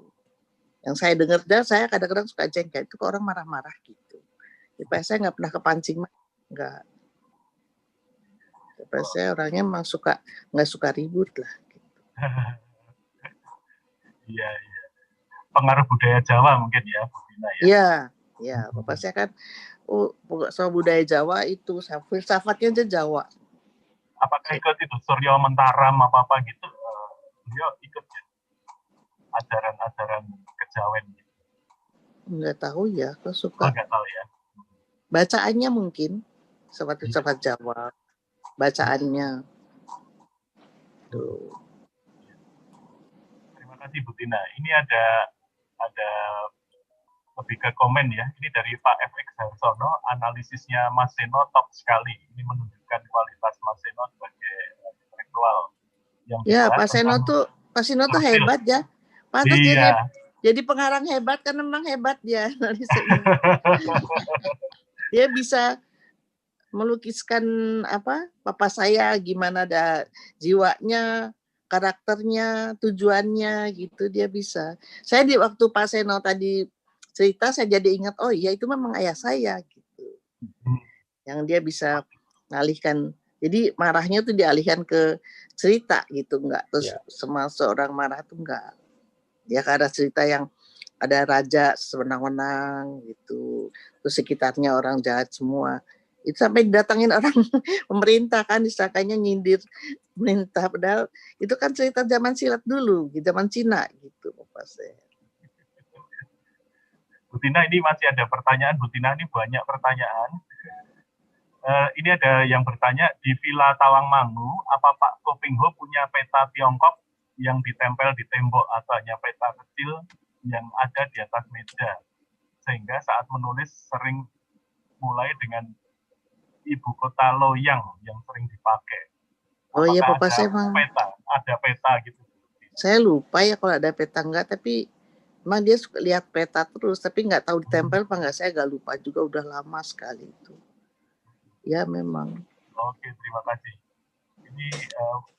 Yang saya dengar dan saya kadang-kadang suka jengkel, itu kok orang marah-marah gitu. Papa saya nggak pernah kepancing, enggak. Saya orangnya memang nggak suka ribut lah. Iya, iya. Pengaruh budaya Jawa mungkin ya, Bu Tina ya. Iya, iya. Bapak saya kan, soal budaya Jawa itu, filsafatnya aja Jawa. Apakah ikut itu Suryo Mentaram apa gitu? Beliau ikut ya? Ajaran-ajaran kejawen gitu. Nggak tahu ya, kok suka. Nggak tahu ya. Bacaannya mungkin seperti filsafat Jawa. Bacaannya. Tuh. Terima kasih Bu Tina. Ini ada lebih ke komen ya. Ini dari Pak FX Harsono, analisisnya Mas Seno top sekali. Ini menunjukkan kualitas Mas Seno sebagai intelektual. Ya, Pak Seno tuh hebat ya. Pantas jadi pengarang hebat kan, memang hebat dia. Dia bisa melukiskan papa saya, gimana ada jiwanya, karakternya, tujuannya gitu, dia bisa. Saya di waktu Pak Seno tadi cerita, saya jadi ingat, oh iya itu memang ayah saya gitu. Yang dia bisa mengalihkan, jadi marahnya tuh dialihkan ke cerita gitu, enggak terus seorang marah tuh enggak. Dia ada cerita yang ada raja sewenang-wenang gitu, terus sekitarnya orang jahat semua. Itu sampai didatangin orang pemerintah kan, disangkanya nyindir pemerintah, padahal itu kan cerita zaman silat dulu, zaman Cina gitu. Bu Tina, ini masih ada pertanyaan. Bu Tina, ini banyak pertanyaan. Ini ada yang bertanya, di Villa Tawangmangu, apa Pak Kopingho punya peta Tiongkok yang ditempel di tembok atau hanya peta kecil yang ada di atas meja, sehingga saat menulis sering mulai dengan ibu kota Loyang yang sering dipakai. Oh iya, papa saya ada peta gitu. Saya lupa ya kalau ada peta enggak, tapi memang dia suka lihat peta terus, tapi nggak tahu ditempel apa enggak, saya agak lupa juga, udah lama sekali itu. Ya memang. Oke, terima kasih. Ini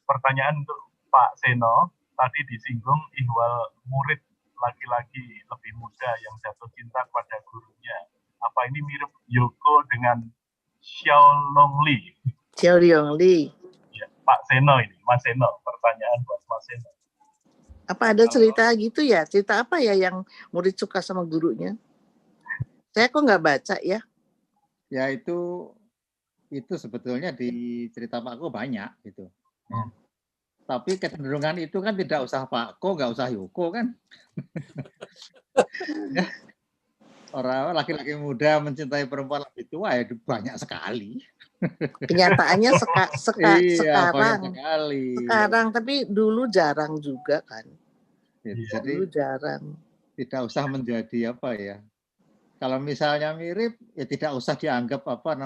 pertanyaan untuk Pak Seno, tadi disinggung ihwal murid laki-laki lebih muda yang jatuh cinta pada gurunya. Apa ini mirip Yoko dengan Xiaolongli? Xiaolongli. Ya, Pak Seno ini, Mas Seno, pertanyaan buat Mas Seno. Apa ada cerita gitu ya? Cerita apa ya yang murid suka sama gurunya? Saya kok nggak baca ya? Ya itu sebetulnya di cerita Pak Ko banyak gitu. Ya. Tapi kecenderungan itu kan tidak usah Pak Ko, nggak usah Yoko kan? Ya. Orang laki-laki muda mencintai perempuan lebih tua ya banyak sekali. Kenyataannya sekarang, sekali. Sekarang, tapi dulu jarang juga kan. Jadi dulu jarang. Tidak usah menjadi apa ya. Kalau misalnya mirip ya tidak usah dianggap apa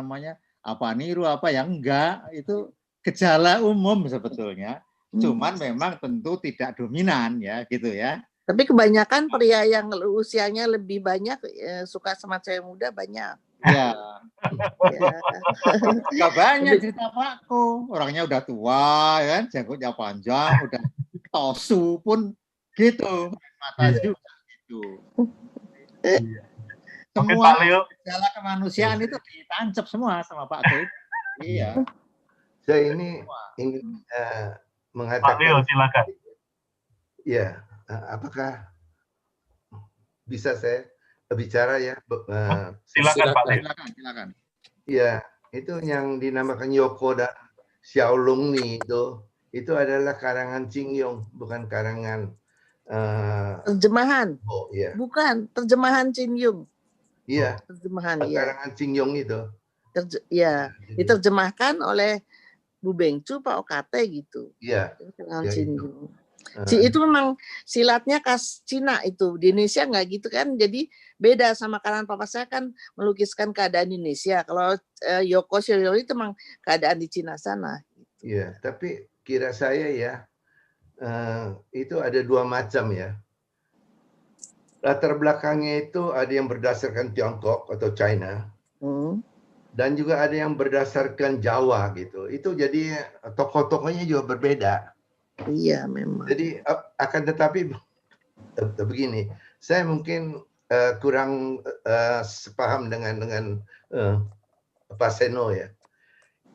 niru apa yang enggak, itu gejala umum sebetulnya. Cuman memang tentu tidak dominan ya gitu ya. Tapi kebanyakan pria yang usianya lebih banyak suka sama cewek muda banyak. Ya. Gak banyak cerita Pak Ko. Orangnya udah tua kan, janggutnya panjang, udah tosu pun gitu. Mata juga gitu. Semua gejala kemanusiaan itu ditancap semua sama Pak Ko. Iya. Saya ini ingin mengatakan. Pak Leo, silakan. Ya. Apakah bisa saya bicara ya? Silakan Pak Leo. Silakan. Ya, itu yang dinamakan Yoko dan Xiaolongli itu adalah karangan Qing Yong, bukan karangan terjemahan. Oh iya. Bukan, terjemahan Chin Yung. Iya. Terjemahan ya. Karangan Chin Yung itu. Ya, diterjemahkan oleh Bu Bengcu, Pak Okate gitu. Iya. Karangan Ya, Chin itu. Yung. Itu memang silatnya khas Cina itu. Di Indonesia nggak gitu kan. Jadi beda sama karangan papa saya kan melukiskan keadaan Indonesia. Kalau Yoko Shiori itu memang keadaan di Cina sana. Iya, tapi kira saya ya itu ada dua macam ya. Latar belakangnya itu ada yang berdasarkan Tiongkok atau China. Dan juga ada yang berdasarkan Jawa gitu. Itu jadi tokoh-tokohnya juga berbeda. Iya memang. Jadi akan tetapi begini, saya mungkin kurang sepaham dengan Pak Seno ya.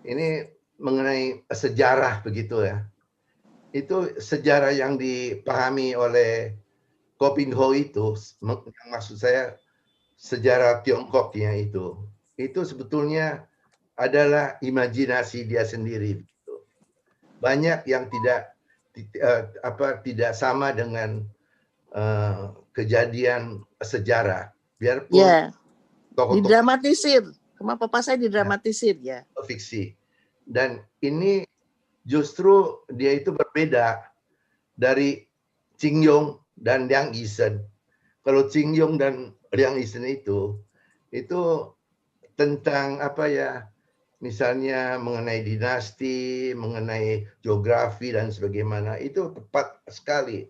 Ini mengenai sejarah begitu ya. Itu sejarah yang dipahami oleh Ko Ping Ho itu, maksud saya sejarah Tiongkoknya itu sebetulnya adalah imajinasi dia sendiri. Gitu. Banyak yang tidak sama dengan kejadian sejarah. Biarpun didramatisir, sama papa saya didramatisir ya. Fiksi. Dan ini justru dia itu berbeda dari Qing Yong dan Liang Yixin. Kalau Qing Yong dan Liang Yixin itu tentang apa ya, misalnya mengenai dinasti, mengenai geografi dan sebagaimana, itu tepat sekali.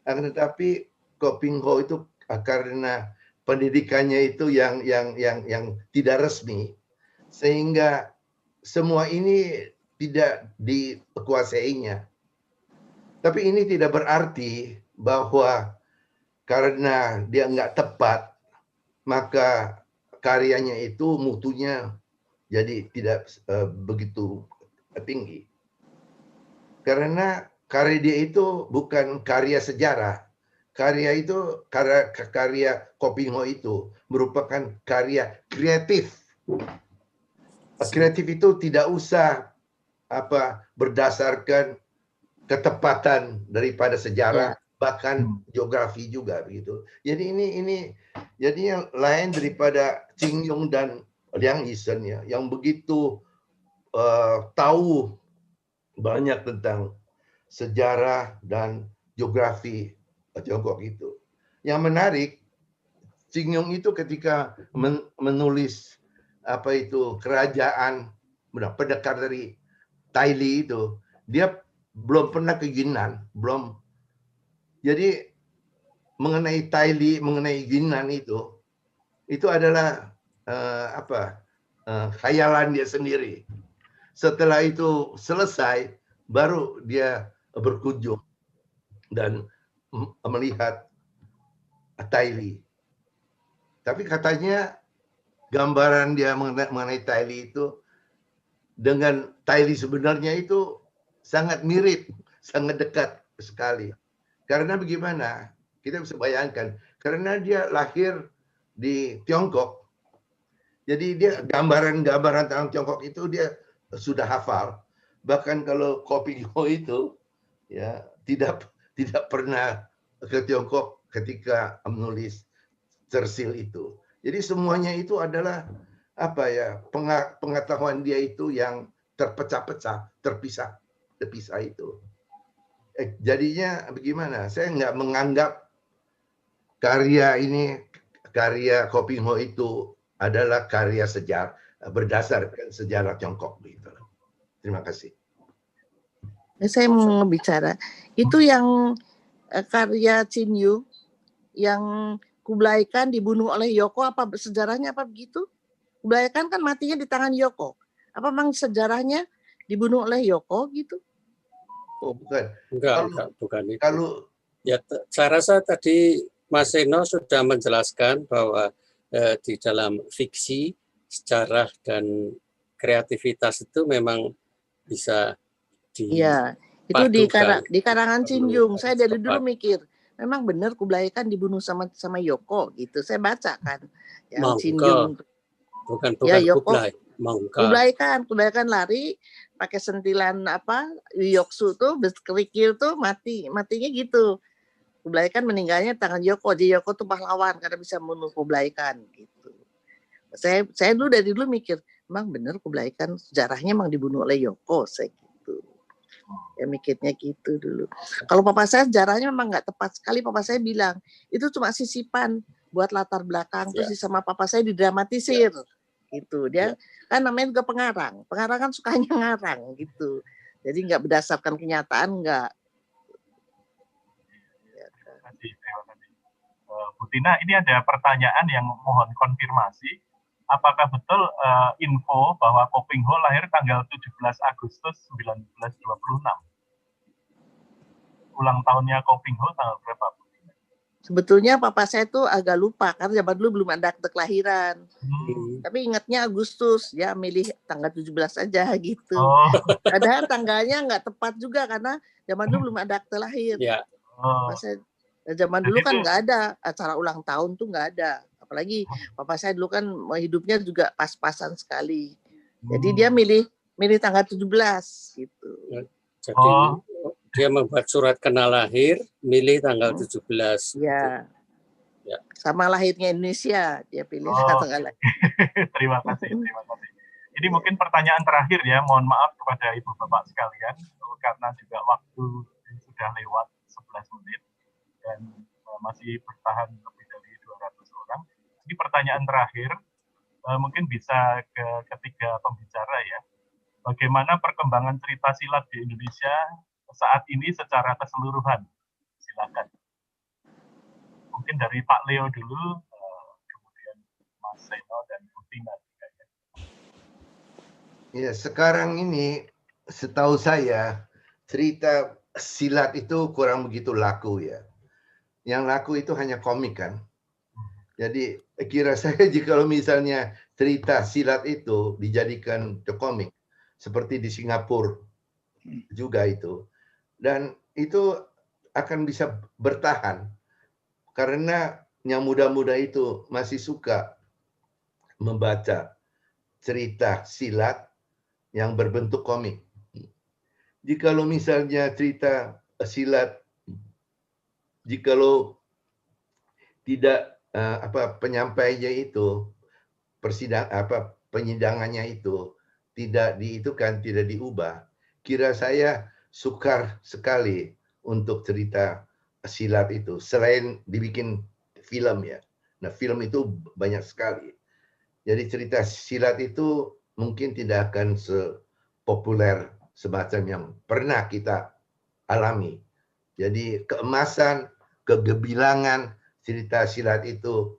Akan tetapi Ko Ping Ho itu karena pendidikannya itu yang tidak resmi, sehingga semua ini tidak dikuasainya. Tapi ini tidak berarti bahwa karena dia nggak tepat, maka karyanya itu mutunya jadi tidak begitu tinggi. Karena karya dia itu bukan karya sejarah. Karya Ko Ping Ho itu merupakan karya kreatif. Kreatif itu tidak usah berdasarkan ketepatan daripada sejarah, bahkan geografi juga begitu. Jadi ini jadinya lain daripada Qing Yong dan Liang Yixin ya, yang begitu tahu banyak tentang sejarah dan geografi Tiongkok itu. Yang menarik, Qing Yong itu ketika menulis kerajaan pendekar dari Taili itu, dia belum pernah ke Yunnan, belum. Jadi mengenai Taili, mengenai Yunnan itu adalah khayalan dia sendiri. Setelah itu selesai, baru dia berkunjung dan melihat Taili. Tapi katanya gambaran dia mengenai Taili itu dengan Taili sebenarnya itu sangat mirip, sangat dekat sekali. Karena bagaimana? Kita bisa bayangkan, karena dia lahir di Tiongkok, jadi dia gambaran-gambaran tentang Tiongkok itu dia sudah hafal. Bahkan kalau Ko Ping Ho itu ya tidak pernah ke Tiongkok ketika menulis Cersil itu. Jadi semuanya itu adalah pengetahuan dia itu yang terpecah-pecah, terpisah itu. Jadinya bagaimana? Saya nggak menganggap karya Ko Ping Ho itu adalah karya sejarah berdasarkan sejarah Tiongkok gitu. Terima kasih. Saya mau bicara itu yang karya Qin Yu yang Kublai Khan dibunuh oleh Yoko, apa sejarahnya apa begitu? Kublai Khan kan matinya di tangan Yoko. Apa memang sejarahnya dibunuh oleh Yoko gitu? Oh, bukan. Enggak, bukan itu. Kalau ya, saya rasa tadi Mas Seno sudah menjelaskan bahwa di dalam fiksi, sejarah dan kreativitas itu memang bisa Iya, itu di karangan Qin Yung. Saya dari dulu mikir, memang benar Kublai Khan dibunuh sama Yoko gitu. Saya baca kan yang Qin Yung. Bukan ya, Yoko, Kublai Khan lari pakai sentilan Yoksu tuh berkerikil tuh matinya gitu. Kublai Khan meninggalnya tangan Yoko. Jadi Yoko tuh pahlawan karena bisa membunuh Kublai Khan gitu. Saya dulu dari dulu mikir, emang bener Kublai Khan sejarahnya emang dibunuh oleh Yoko, saya gitu. Ya mikirnya gitu dulu. Kalau papa saya sejarahnya memang nggak tepat sekali. Papa saya bilang itu cuma sisipan buat latar belakang. Terus sama papa saya didramatisir gitu. Dia kan namanya juga pengarang. Pengarang kan sukanya ngarang gitu. Jadi nggak berdasarkan kenyataan nggak. Terima kasih. Bu Tina, ini ada pertanyaan yang mohon konfirmasi. Apakah betul info bahwa Koping Ho lahir tanggal 17 Agustus 1926? Ulang tahunnya Koping Ho tanggal berapa? Sebetulnya papa saya tuh agak lupa karena zaman dulu belum ada akte kelahiran. Tapi ingatnya Agustus, ya milih tanggal 17 aja gitu. Padahal tanggalnya nggak tepat juga karena zaman dulu belum ada akte lahir. Zaman dulu kan nggak ada acara ulang tahun tuh nggak ada. Apalagi papa saya dulu kan hidupnya juga pas-pasan sekali. Jadi dia milih tanggal 17 gitu. Jadi dia membuat surat kenal lahir, milih tanggal 17. Ya. Ya. Sama lahirnya Indonesia, dia pilih tanggal lahir. Terima kasih. Ini mungkin pertanyaan terakhir ya, mohon maaf kepada Ibu Bapak sekalian, karena juga waktu sudah lewat 11 menit dan masih bertahan lebih dari 200 orang. Ini pertanyaan terakhir, mungkin bisa ke ketiga pembicara ya. Bagaimana perkembangan cerita silat di Indonesia saat ini secara keseluruhan? Silakan. Mungkin dari Pak Leo dulu, kemudian Mas Seno dan Bu Tina. Ya, sekarang ini setahu saya cerita silat itu kurang begitu laku ya. Yang laku itu hanya komik kan. Jadi kira saya jika misalnya cerita silat itu dijadikan ke komik seperti di Singapura juga itu, dan itu akan bisa bertahan karena yang muda-muda itu masih suka membaca cerita silat yang berbentuk komik. Jikalau misalnya cerita silat, jikalau tidak penyampainya itu penyidangannya itu tidak diubah, kira saya sukar sekali untuk cerita silat itu selain dibikin film ya. Nah, film itu banyak sekali. Jadi cerita silat itu mungkin tidak akan sepopuler semacam yang pernah kita alami. Jadi keemasan, kegebilangan cerita silat itu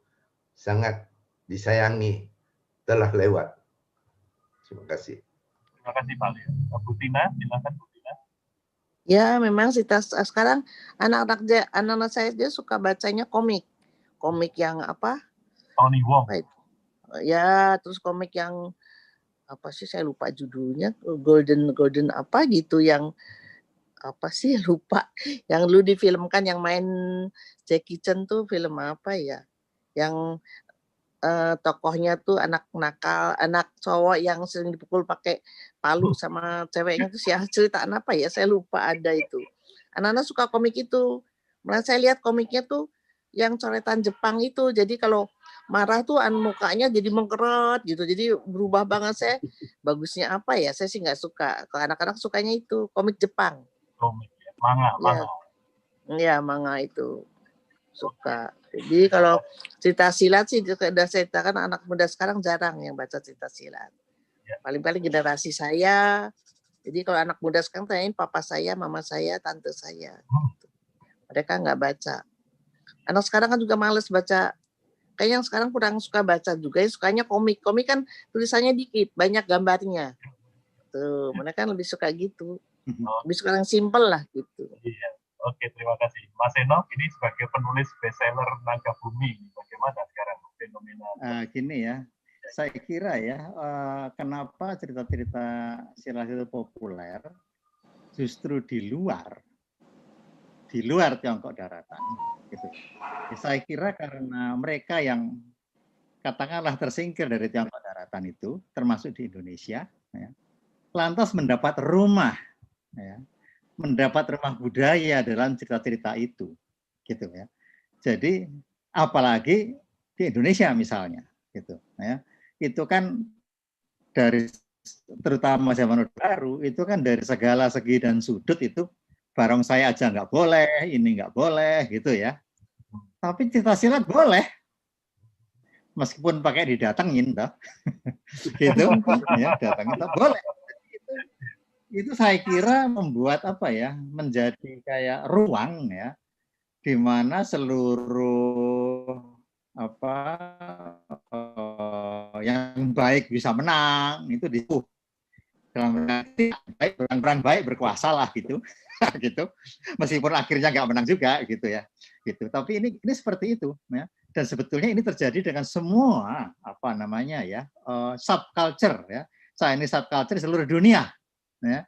sangat disayangi, telah lewat. Terima kasih. Terima kasih Pak Leo. Bu Tina, silakan Bu Tina. Ya, memang sekarang anak-anak saya dia suka bacanya komik yang apa? Tony Wong. Ya, terus komik yang apa sih saya lupa judulnya, golden apa gitu, yang apa sih lupa, yang dulu difilmkan yang main Jackie Chan tuh film apa ya, yang tokohnya tuh anak nakal, anak cowok yang sering dipukul pakai palu sama ceweknya tuh ceritaan apa ya, saya lupa ada itu. Anak-anak suka komik itu, malah saya lihat komiknya tuh yang coretan Jepang itu, jadi kalau marah tuh mukanya jadi mengkerut gitu, jadi berubah banget. Saya bagusnya apa ya, saya sih nggak suka. Kalau anak-anak sukanya itu komik Jepang. Komik ya, manga. Ya, manga itu suka. Jadi kalau cerita silat sih udah saya ceritakan, anak muda sekarang jarang yang baca cerita silat. Paling-paling generasi saya. Jadi kalau anak muda sekarang tanyain papa saya, mama saya, tante saya. Mereka nggak baca. Anak sekarang kan juga males baca. Kayaknya yang sekarang kurang suka baca juga, ya sukanya komik. Komik kan tulisannya dikit, banyak gambarnya. Tuh, mereka lebih suka gitu. Lebih suka yang simple lah gitu. Iya. Oke, terima kasih. Mas Seno, ini sebagai penulis bestseller Naga Bumi, bagaimana sekarang fenomena? Gini ya, saya kira ya, kenapa cerita-cerita silat itu populer justru di luar Tiongkok daratan. Gitu. Ya, saya kira karena mereka yang katakanlah tersingkir dari Tiongkok daratan itu, termasuk di Indonesia, ya, lantas mendapat rumah, ya, mendapat rumah budaya dalam cerita-cerita itu. gitu ya. Jadi apalagi di Indonesia misalnya, gitu ya. Itu kan dari terutama zaman Orde Baru itu kan dari segala segi dan sudut itu barongsai aja nggak boleh, ini nggak boleh gitu ya. Tapi cerita silat boleh, meskipun pakai didatengin, toh. Gitu ya, datangin toh boleh. Itu saya kira membuat apa ya, menjadi kayak ruang ya, di mana seluruh apa yang baik bisa menang itu di dalam orang baik berkuasa lah gitu. Gitu, meskipun akhirnya nggak menang juga gitu ya, gitu. Tapi ini seperti itu ya. Dan sebetulnya ini terjadi dengan semua apa namanya ya, subculture ya, Chinese subculture di seluruh dunia ya,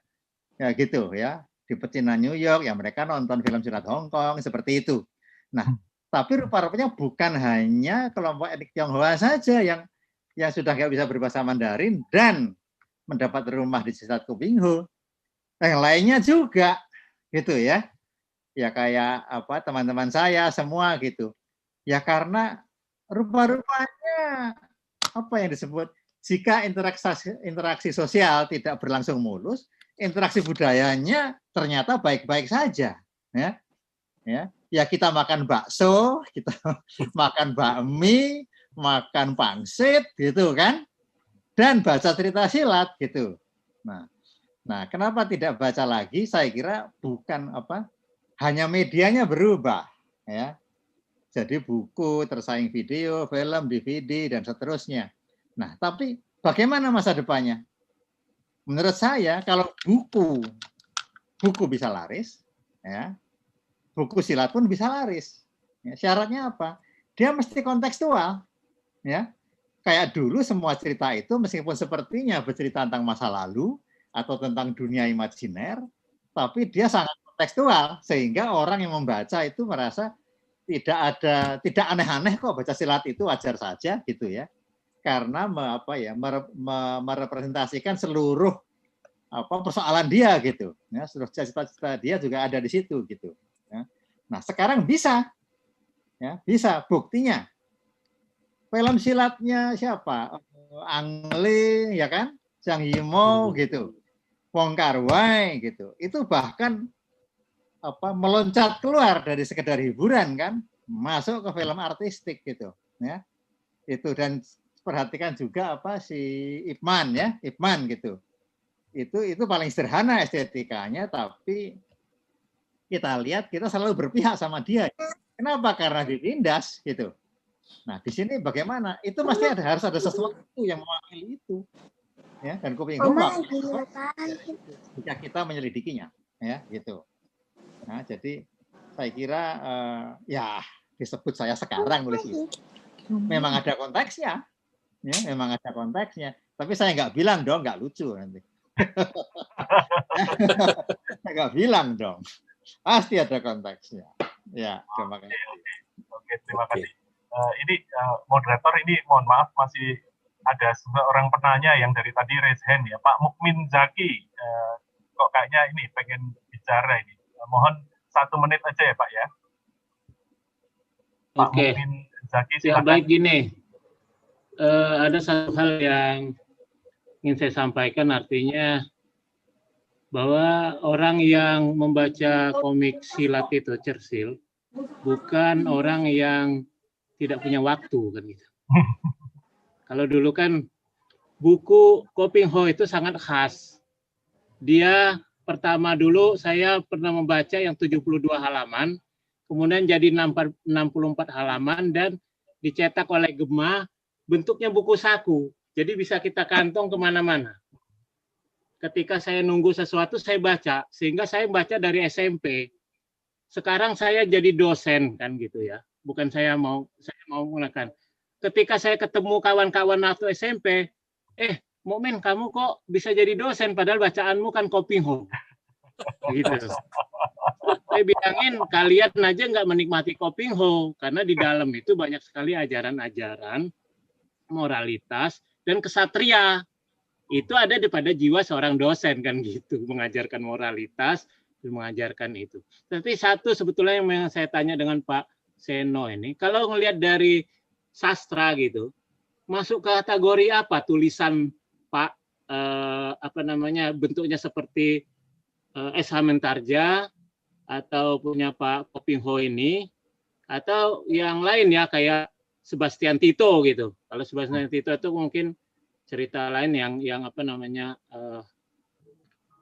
ya gitu ya. Di pecinan New York ya mereka nonton film silat Hong Kong seperti itu. Nah, tapi rupa-rupanya bukan hanya kelompok etnik Tionghoa saja yang sudah nggak bisa berbahasa Mandarin dan mendapat rumah di silat Kuping Ho, yang lainnya juga gitu ya, ya kayak apa teman-teman saya semua gitu ya, karena rupa-rupanya apa yang disebut jika interaksi sosial tidak berlangsung mulus, interaksi budayanya ternyata baik-baik saja ya, ya kita makan bakso, kita makan bakmi, makan pangsit gitu kan, dan baca cerita silat gitu. Nah, kenapa tidak baca lagi? Saya kira bukan apa, hanya medianya berubah, ya. Jadi buku tersaing video, film, DVD dan seterusnya. Nah, tapi bagaimana masa depannya? Menurut saya, kalau buku bisa laris, ya, buku silat pun bisa laris. Ya, syaratnya apa? Dia mesti kontekstual, ya. Kayak dulu semua cerita itu meskipun sepertinya bercerita tentang masa lalu atau tentang dunia imajiner, tapi dia sangat kontekstual sehingga orang yang membaca itu merasa tidak aneh-aneh kok, baca silat itu wajar saja gitu ya, karena merepresentasikan seluruh persoalan dia gitu ya, seluruh cita-cita dia juga ada di situ gitu ya. Nah sekarang bisa buktinya film silatnya siapa, Ang Lee ya kan, Zhang Yimou gitu, Wong Kar-wai gitu, itu bahkan meloncat keluar dari sekedar hiburan kan, masuk ke film artistik gitu ya. Itu, dan perhatikan juga si Ip Man gitu, itu paling sederhana estetikanya, tapi kita lihat kita selalu berpihak sama dia. Kenapa? Karena ditindas gitu. Nah di sini bagaimana, itu pasti harus ada sesuatu yang mewakili itu ya, dan Kuping Ho jika kita menyelidikinya ya gitu. Nah jadi saya kira ya disebut saya sekarang nulis itu memang ada konteksnya ya, memang ada konteksnya, tapi saya nggak bilang dong nggak lucu nanti. Saya nggak bilang dong, pasti ada konteksnya ya. Terima kasih. Oke, terima kasih. Ini moderator, ini mohon maaf masih ada seorang penanya yang dari tadi raise hand ya, Pak Mukmin Zaki, kok kayaknya ini pengen bicara ini. Mohon 1 menit aja ya Pak ya. Pak Mukmin Zaki, silakan. Ya baik, gini, ada satu hal yang ingin saya sampaikan, artinya bahwa orang yang membaca komik silat itu cersil bukan orang yang tidak punya waktu kan gitu. Kalau dulu kan buku Kuping Ho itu sangat khas. Dia pertama dulu saya pernah membaca yang 72 halaman, kemudian jadi 64 halaman dan dicetak oleh Gema, bentuknya buku saku. Jadi bisa kita kantong kemana-mana. Ketika saya nunggu sesuatu saya baca, sehingga saya baca dari SMP. Sekarang saya jadi dosen kan gitu ya. Bukan saya mau menggunakan. Ketika saya ketemu kawan-kawan waktu SMP, Mukmin kamu kok bisa jadi dosen padahal bacaanmu kan Kuping Ho. Gitu. Saya bilangin kalian aja nggak menikmati Kuping Ho karena di dalam itu banyak sekali ajaran-ajaran moralitas dan kesatria. Itu ada pada jiwa seorang dosen kan gitu, mengajarkan moralitas mengajarkan itu. Tapi satu sebetulnya yang saya tanya dengan Pak Seno ini, kalau ngelihat dari sastra gitu, masuk kategori apa tulisan Pak apa namanya bentuknya seperti S.H. Mentarja atau punya Pak Kopingho ini, atau yang lain ya kayak Sebastian Tito gitu. Kalau Sebastian Tito itu mungkin cerita lain yang apa namanya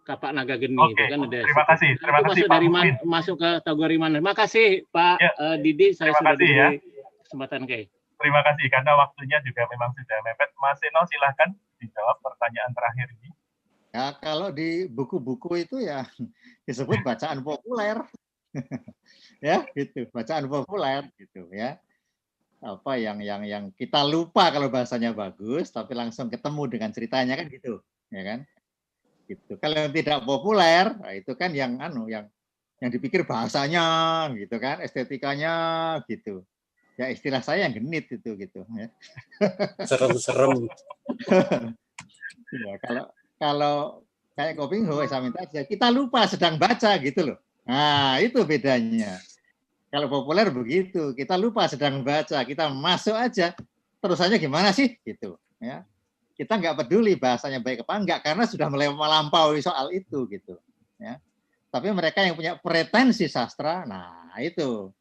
Kapak Naga Geni itu kan ada. Terima kasih masuk Pak dari Mufin. masuk ke kategori mana? Terima kasih Pak Didi, saya sudah diberi kesempatan kayak. Terima kasih karena waktunya juga memang sudah mepet. Mas Seno silahkan dijawab pertanyaan terakhir ini. Ya, kalau di buku-buku itu ya disebut bacaan populer. Ya, gitu, bacaan populer gitu ya. Apa yang kita lupa kalau bahasanya bagus tapi langsung ketemu dengan ceritanya kan gitu, ya kan? Gitu. Kalau yang tidak populer, nah itu kan yang dipikir bahasanya gitu kan, estetikanya gitu. Ya istilah saya yang genit itu gitu ya. Serem-serem. Ya, kalau kayak Kopingho, saya minta aja kita lupa sedang baca gitu loh. Nah, itu bedanya. Kalau populer begitu, kita lupa sedang baca, kita masuk aja. Terusannya gimana sih gitu, ya. Kita nggak peduli bahasanya baik apa enggak karena sudah melampaui soal itu gitu, ya. Tapi mereka yang punya pretensi sastra, nah itu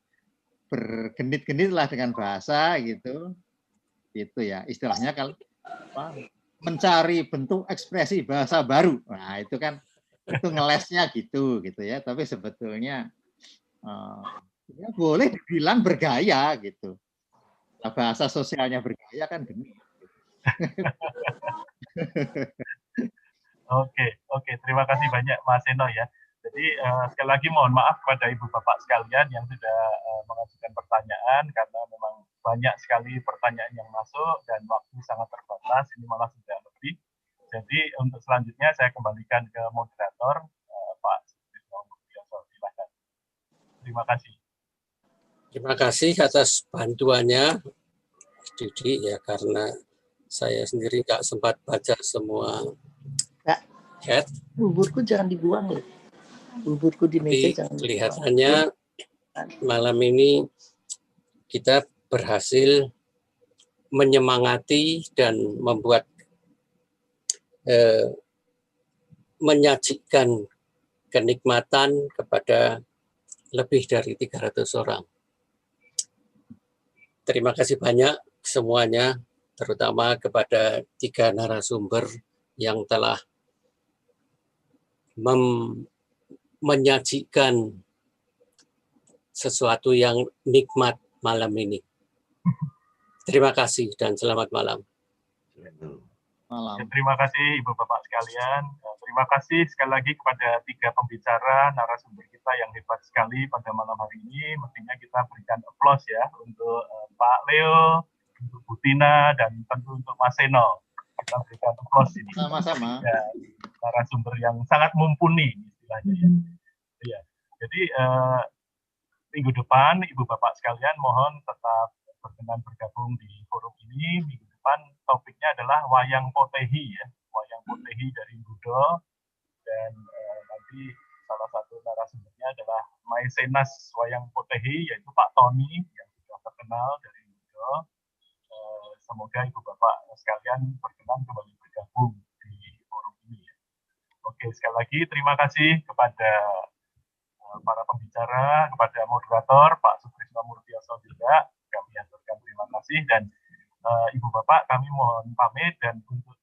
bergenit-genitlah dengan bahasa gitu. Itu ya, istilahnya kalau mencari bentuk ekspresi bahasa baru. Nah, itu kan itu ngelesnya gitu ya. Tapi sebetulnya ya boleh dibilang bergaya gitu. Nah, bahasa sosialnya bergaya kan genit. Oke, terima kasih banyak Mas Seno ya. Jadi sekali lagi mohon maaf kepada Ibu Bapak sekalian yang sudah mengajukan pertanyaan karena memang banyak sekali pertanyaan yang masuk dan waktu sangat terbatas, ini malah sudah lebih. Jadi untuk selanjutnya saya kembalikan ke moderator Pak Sutrisno Murtioso, silakan. Terima kasih. Terima kasih atas bantuannya, Didi, ya karena saya sendiri nggak sempat baca semua chat. Buburku jangan dibuang loh. Buburku di meja jangan dibuang. Kelihatannya malam ini kita berhasil menyemangati dan membuat menyajikan kenikmatan kepada lebih dari 300 orang. Terima kasih banyak semuanya, terutama kepada 3 narasumber yang telah menyajikan sesuatu yang nikmat malam ini. Terima kasih dan selamat malam. Ya, terima kasih Ibu Bapak sekalian. Terima kasih sekali lagi kepada 3 pembicara narasumber kita yang hebat sekali pada malam hari ini. Mestinya kita berikan aplaus ya untuk Pak Leo, untuk Bu Tina, dan tentu untuk Mas Seno. Kita berikan aplaus ini. Sama-sama. Ya, narasumber yang sangat mumpuni istilahnya ya. Ya. Jadi minggu depan Ibu Bapak sekalian mohon tetap berkenan bergabung di forum ini. Minggu depan topiknya adalah wayang potehi ya, wayang potehi dari Budo, dan nanti salah satu narasumbernya adalah Maisenas wayang potehi yaitu Pak Tony yang sudah terkenal dari Budo. Semoga Ibu Bapak sekalian berkenan kembali bergabung di forum ini ya. Oke, sekali lagi terima kasih kepada para pembicara, kepada moderator Pak Sutrisno Murtioso juga kami aturkan terima kasih, dan Ibu Bapak kami mohon pamit, dan untuk